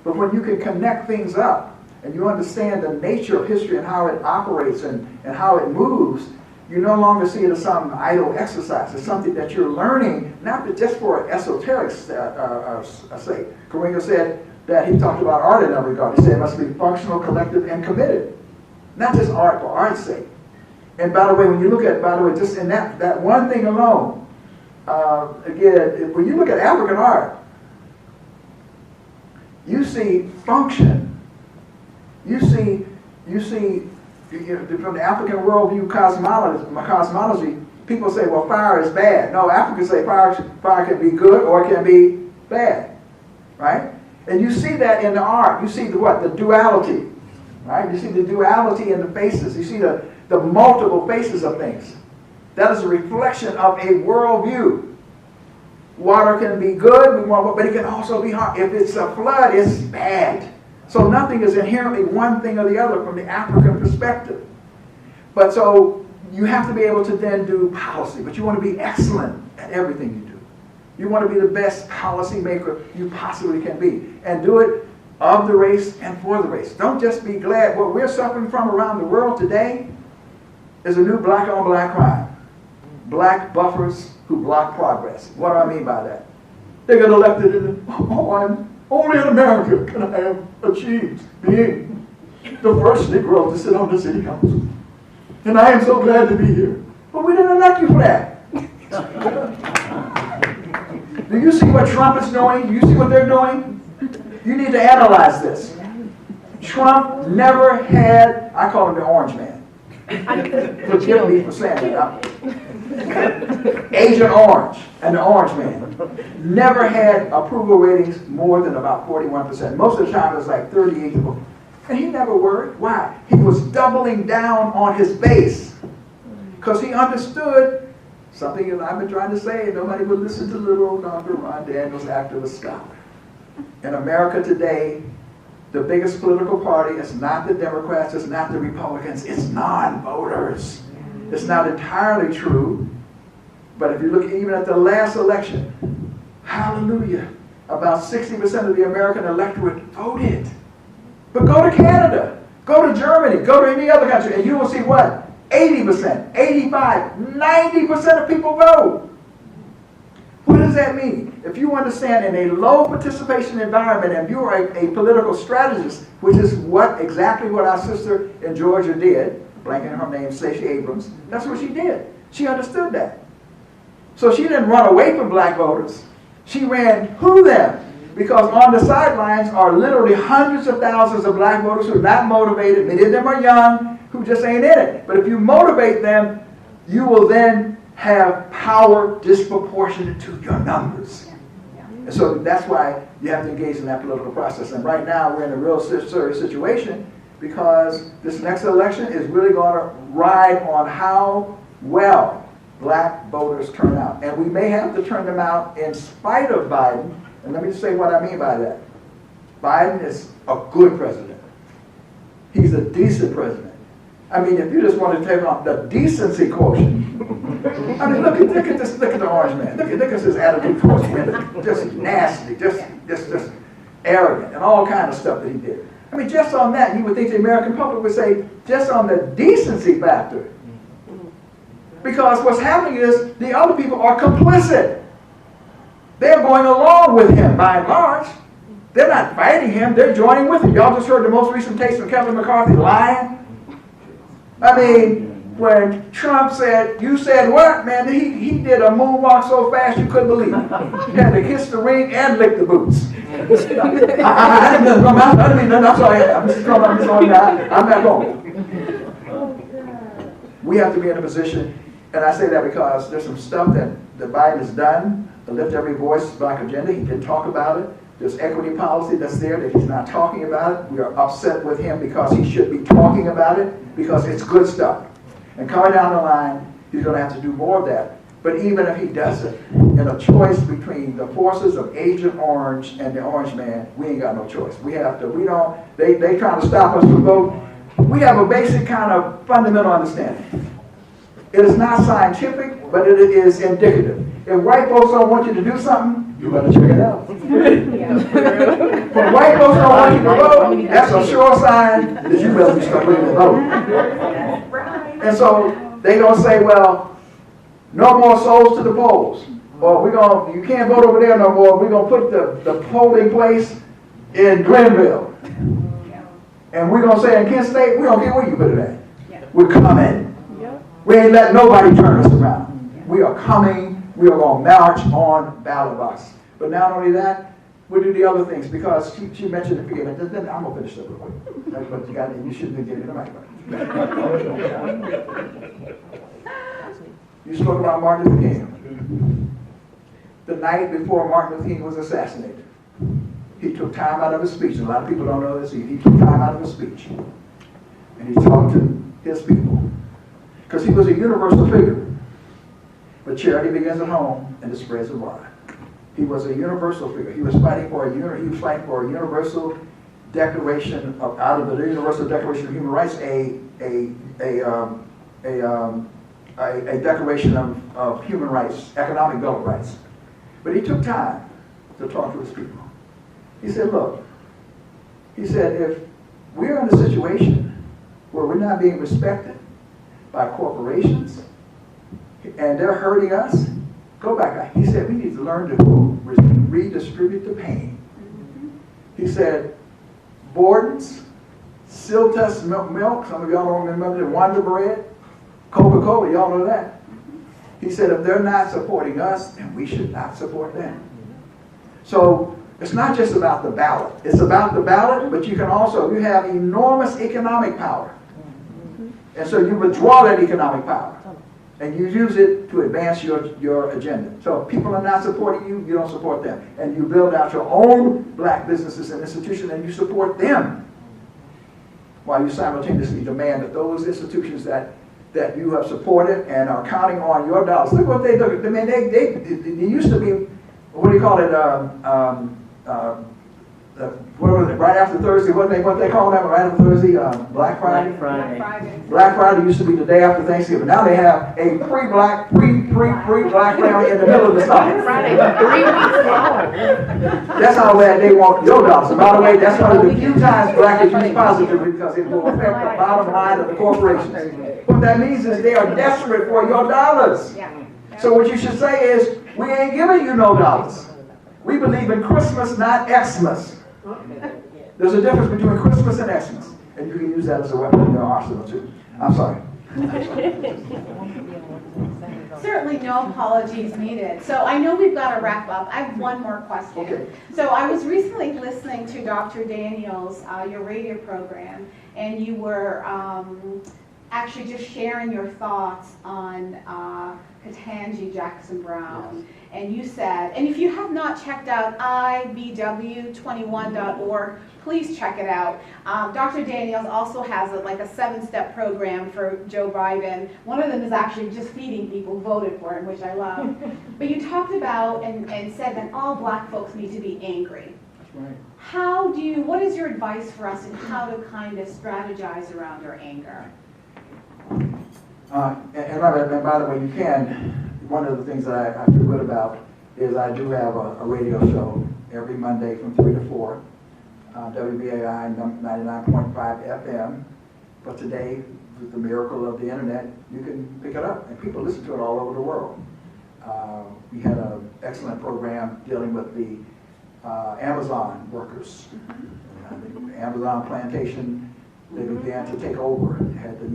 But when you can connect things up and you understand the nature of history and how it operates and how it moves, you no longer see it as some idle exercise. It's something that you're learning, not just for esoteric sake. Karinga said that he talked about art in that regard. He said it must be functional, collective, and committed. Not just art for art's sake. And by the way, when you look at, just in that one thing alone, again, when you look at African art, you see function. You see from the African worldview cosmology, people say, well, fire is bad. No, Africans say fire can be good or it can be bad, right? And you see that in the art. You see the duality, right? You see the duality in the faces. You see the multiple faces of things. That is a reflection of a worldview. Water can be good, but it can also be harmful. If it's a flood, it's bad. So nothing is inherently one thing or the other from the African perspective. But so you have to be able to then do policy, but you want to be excellent at everything you do. You want to be the best policy maker you possibly can be, and do it of the race and for the race. Don't just be glad. What we're suffering from around the world today is a new black-on-black crime. Black buffers who block progress. What do I mean by that? They get elected and only in America can I have achieved being the first Negro to sit on the city council. And I am so glad to be here. But we didn't elect you for that. Do you see what Trump is doing? Do you see what they're doing? You need to analyze this. Trump never had, I call him the orange man. Forgive me for saying that. Agent Orange and the Orange Man never had approval ratings more than about 41%. Most of the time it was like 38. And he never worried. Why? He was doubling down on his base. Because he understood something that I've been trying to say, and nobody would listen to little old Dr. Ron Daniels after the stop. In America today, the biggest political party is not the Democrats, it's not the Republicans, it's non-voters. It's not entirely true, but if you look even at the last election, hallelujah, about 60% of the American electorate voted. But go to Canada, go to Germany, go to any other country, and you will see what? 80%, 85, 90% of people vote. What does that mean? If you understand in a low participation environment and you are a political strategist, which is exactly what our sister in Georgia did, blanking her name, Stacey Abrams, that's what she did. She understood that. So she didn't run away from black voters. She ran to them. Because on the sidelines are literally hundreds of thousands of black voters who are not motivated. Many of them are young, who just ain't in it. But if you motivate them, you will then have power disproportionate to your numbers. And so that's why you have to engage in that political process. And right now we're in a real serious situation because this next election is really going to ride on how well black voters turn out. And we may have to turn them out in spite of Biden. And let me just say what I mean by that. Biden is a good president. He's a decent president. I mean, if you just want to take on the decency quotient, I mean, look at this, look at the orange man. Look at his attitude towards women. Just nasty, just arrogant, and all kind of stuff that he did. I mean, just on that, you would think the American public would say, just on the decency factor. Because what's happening is the other people are complicit. They're going along with him by and large. They're not fighting him, they're joining with him. Y'all just heard the most recent case of Kevin McCarthy lying. I mean, when Trump said, you said what, man? He did a moonwalk so fast you couldn't believe it. He had to kiss the ring and lick the boots. I didn't mean nothing. I'm sorry. I'm just on that. I'm not going. We have to be in a position, and I say that because there's some stuff that Biden has done, the Lift Every Voice Black agenda. He did talk about it. There's equity policy that's there that he's not talking about it. We are upset with him because he should be talking about it because it's good stuff. And coming down the line, he's going to have to do more of that. But even if he does it, in a choice between the forces of Agent Orange and the Orange Man, we ain't got no choice. We have to, they trying to stop us from voting. We have a basic kind of fundamental understanding. It is not scientific, but it is indicative. If white folks don't want you to do something, you better check it out. When white folks don't want you to vote, that's a sure sign that you better be struggling to vote. And so they gonna say, well, no more souls to the polls. Or you can't vote over there no more. We're gonna put the polling place in Glenville. And we're gonna say in Kent State, we don't care where you put it at. We're coming. We ain't letting nobody turn us around. We are coming. We are going to march on ballot box. But not only that, we'll do the other things because she mentioned the forgiveness. Then I'm going to finish up real quick. But you shouldn't have given me the mic. You spoke about Martin Luther King. The night before Martin Luther King was assassinated, he took time out of his speech. And a lot of people don't know this. He took time out of his speech. And he talked to his people. Because he was a universal figure. But charity begins at home and it spreads abroad. He was a universal figure. He was fighting for a universal declaration out of the Universal Declaration of Human Rights, a declaration of human rights, economic bill of rights. But he took time to talk to his people. He said, look, if we're in a situation where we're not being respected by corporations, and they're hurting us, go back. He said we need to learn to redistribute the pain. He said Borden's, Siltus milk, some of y'all don't remember the Wonder Bread, Coca-Cola, y'all know that. He said if they're not supporting us, then we should not support them. So it's not just about the ballot. It's about the ballot, but you have enormous economic power. And so you withdraw that economic power. And you use it to advance your agenda. So if people are not supporting you, you don't support them. And you build out your own black businesses and institutions and you support them. While you simultaneously demand that those institutions that you have supported and are counting on your dollars. Look what they do. I mean, they used to be, what do you call it, what was it, right after Thursday, what they call that right after Thursday, Black Friday? Black Friday used to be the day after Thanksgiving. Now they have a pre-Black Friday in the middle of the summer. Friday, 3 weeks long. That's how bad they want your dollars. And by the way, that's one of the few times Black is used positively because it will affect the bottom line of the corporations. What that means is they are desperate for your dollars. So what you should say is, we ain't giving you no dollars. We believe in Christmas, not Xmas. There's a difference between Christmas and Xmas, and you can use that as a weapon in your arsenal too. I'm sorry. Certainly no apologies needed. So I know we've got to wrap up. I have one more question. Okay. So I was recently listening to Dr. Daniels, your radio program, and you were actually just sharing your thoughts on Ketanji Jackson Brown. Yes. And you said, and if you have not checked out ibw21.org, please check it out. Dr. Daniels also has a 7-step program for Joe Biden. One of them is actually just feeding people who voted for him, which I love. But you talked about and said that all black folks need to be angry. That's right. What is your advice for us in how to kind of strategize around our anger? And by the way, you can, one of the things that I feel good about is I do have a radio show every Monday from 3 to 4, WBAI 99.5 FM. But today, with the miracle of the internet, you can pick it up, and people listen to it all over the world. We had an excellent program dealing with the Amazon workers. The Amazon plantation, they began to take over. They had the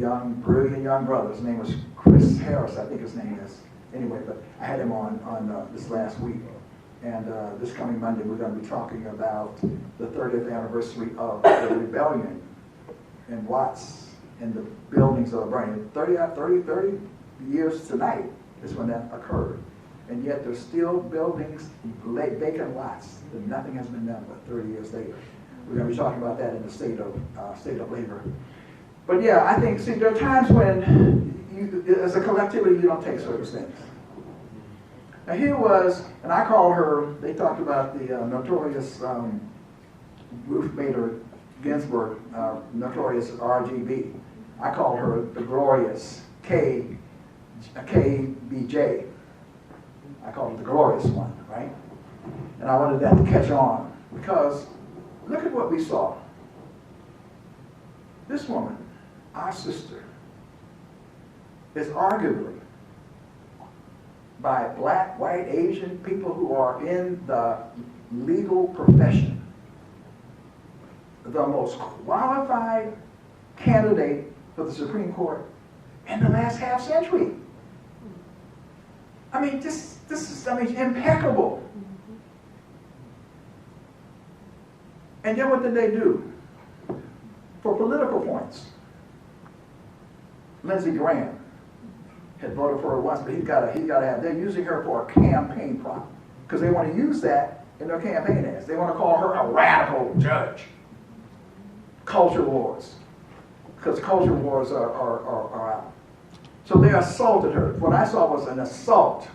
brilliant young brother. His name was Chris Harris, I think his name is. Anyway, but I had him on this last week. And this coming Monday, we're going to be talking about the 30th anniversary of the rebellion in Watts, and the buildings are burning. 30 years tonight is when that occurred. And yet there's still buildings, vacant lots, that nothing has been done but 30 years later. We're going to be talking about that in the state of labor. But yeah, I think, see, there are times when you, as a collectivity, you don't take certain things. Now here was, and I call her, they talked about the notorious Ruth Bader Ginsburg, notorious RGB. I call her the glorious KBJ. I call her the glorious one, right? And I wanted that to catch on because look at what we saw. This woman, our sister, is arguably by black, white, Asian people who are in the legal profession, the most qualified candidate for the Supreme Court in the last half century. I mean, this is, impeccable. And then what did they do? For political points, Lindsey Graham had voted for her once, but he's got to have, they're using her for a campaign prop because they want to use that in their campaign ads. They want to call her a radical judge. Culture wars, because culture wars are out. So they assaulted her. What I saw was an assault.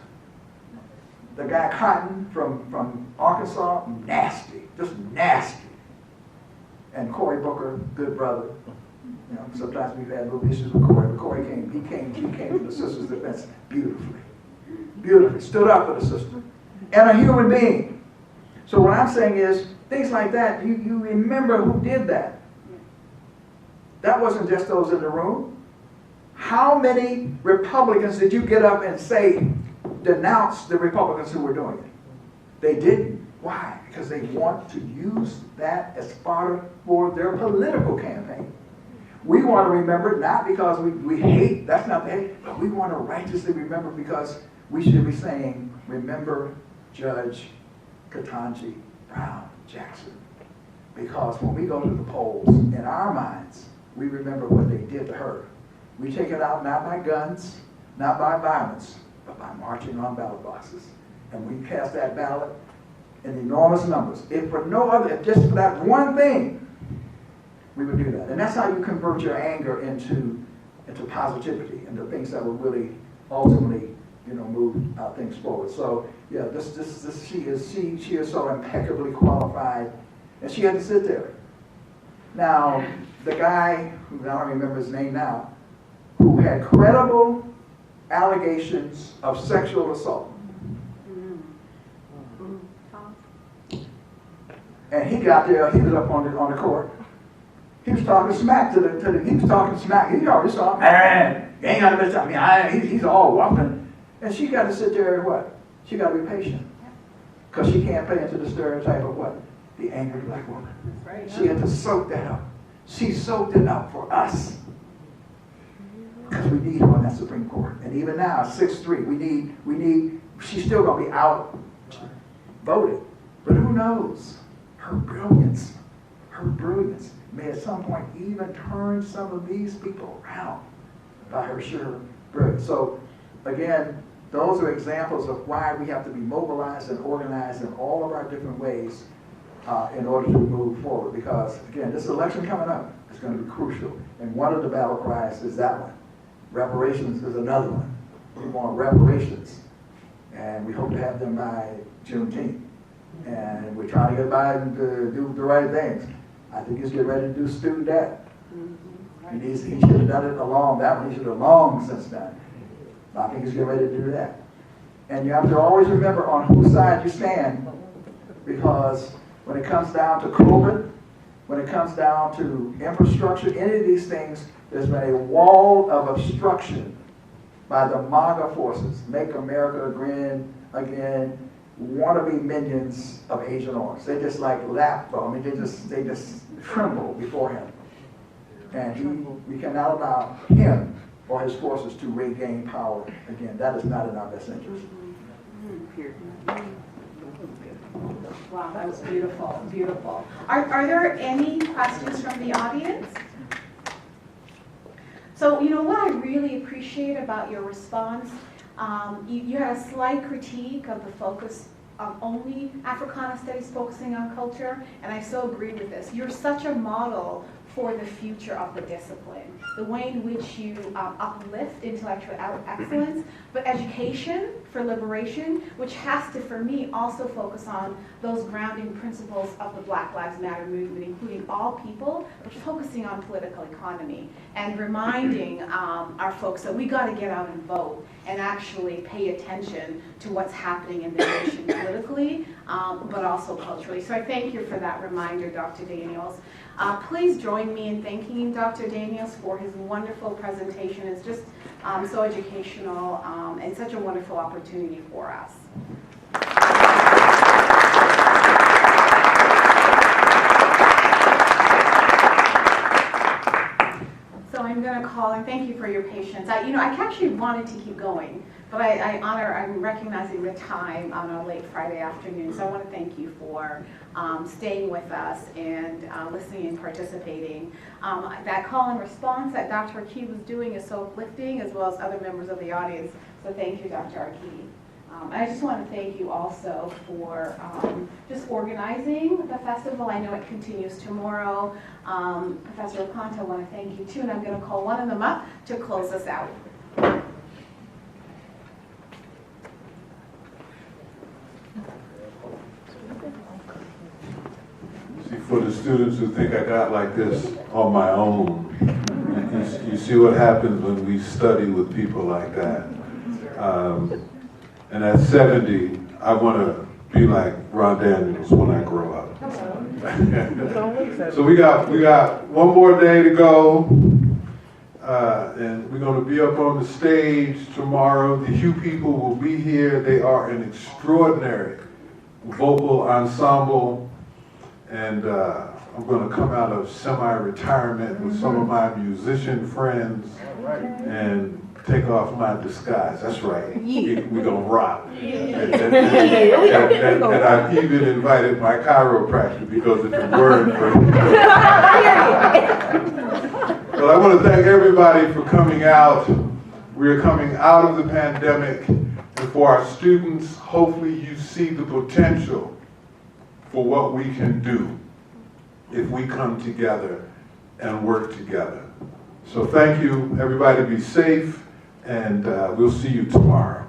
The guy Cotton from Arkansas, nasty, just nasty. And Cory Booker, good brother. You know, sometimes we've had little issues with Cory, but Cory came to the sister's defense beautifully. Beautifully. Stood up for the sister. And a human being. So what I'm saying is, things like that, you remember who did that. That wasn't just those in the room. How many Republicans did you get up and say, denounce the Republicans who were doing it? They didn't. Why? Because they want to use that as fodder for their political campaign. We want to remember it not because we hate, that's not the hate, but we want to righteously remember because we should be saying, remember Judge Ketanji Brown Jackson. Because when we go to the polls, in our minds, we remember what they did to her. We take it out not by guns, not by violence, but by marching on ballot boxes. And we cast that ballot in enormous numbers. If for no other, if just for that one thing, we would do that. And that's how you convert your anger into positivity, into things that will really ultimately, move things forward. So yeah, she is so impeccably qualified, and she had to sit there. Now, the guy, who I don't remember his name now, who had credible allegations of sexual assault. And he got there, he was up on the court. He was talking smack to the he was talking smack. He already saw, man, you ain't got to bitch. I mean, he's all whopping. And she got to sit there and what? She got to be patient. Because she can't play into the stereotype of what? The angry black woman. Right. She had to soak that up. She soaked it up for us. Because we need her on that Supreme Court. And even now, 6-3, we need, she's still going to be out voted. But who knows? Her brilliance may at some point even turn some of these people around by her sheer brilliance. So again, those are examples of why we have to be mobilized and organized in all of our different ways in order to move forward. Because again, this election coming up is going to be crucial. And one of the battle cries is that one. Reparations is another one. We want reparations. And we hope to have them by Juneteenth. And we're trying to get Biden to do the right things. I think he's getting ready to do student debt. He should have done it along that one. He should have long since done. I think he's getting ready to do that. And you have to always remember on whose side you stand, because when it comes down to COVID, when it comes down to infrastructure, any of these things, there's been a wall of obstruction by the MAGA forces, Make America Great Again, wannabe minions of Agent Orange. They just like laugh, I mean, they just tremble before him. And we cannot allow him or his forces to regain power again. That is not in our best interest. Wow, that was beautiful, beautiful. Are there any questions from the audience? So, you know what I really appreciate about your response, you had a slight critique of the focus of only Africana studies focusing on culture, and I so agree with this. You're such a model for the future of the discipline, the way in which you uplift intellectual excellence, but education for liberation, which has to, for me, also focus on those grounding principles of the Black Lives Matter movement, including all people, but focusing on political economy and reminding our folks that we got to get out and vote and actually pay attention to what's happening in the nation politically, but also culturally. So I thank you for that reminder, Dr. Daniels. Please join me in thanking Dr. Daniels for his wonderful presentation. It's just so educational and such a wonderful opportunity for us. So I'm going to call, and thank you for your patience. I actually wanted to keep going, but I'm recognizing the time on a late Friday afternoon, so I want to thank you for staying with us and listening and participating. That call and response that Dr. Arki was doing is so uplifting, as well as other members of the audience, so thank you, Dr. Arki. I just want to thank you also for just organizing the festival. I know it continues tomorrow. Professor Oconto, I want to thank you too, and I'm going to call one of them up to close us out. See, for the students who think I got like this on my own, you see what happens when we study with people like that. And at 70, I want to be like Ron Daniels when I grow up. So we got one more day to go, and we're going to be up on the stage tomorrow. The Hugh people will be here. They are an extraordinary vocal ensemble, and I'm going to come out of semi-retirement with some of my musician friends and take off my disguise. That's right. We're going to rock. And I've even invited my chiropractor because if it weren't for Well, I want to thank everybody for coming out. We're coming out of the pandemic, and for our students, hopefully you see the potential for what we can do if we come together and work together. So thank you, everybody. Be safe, and we'll see you tomorrow.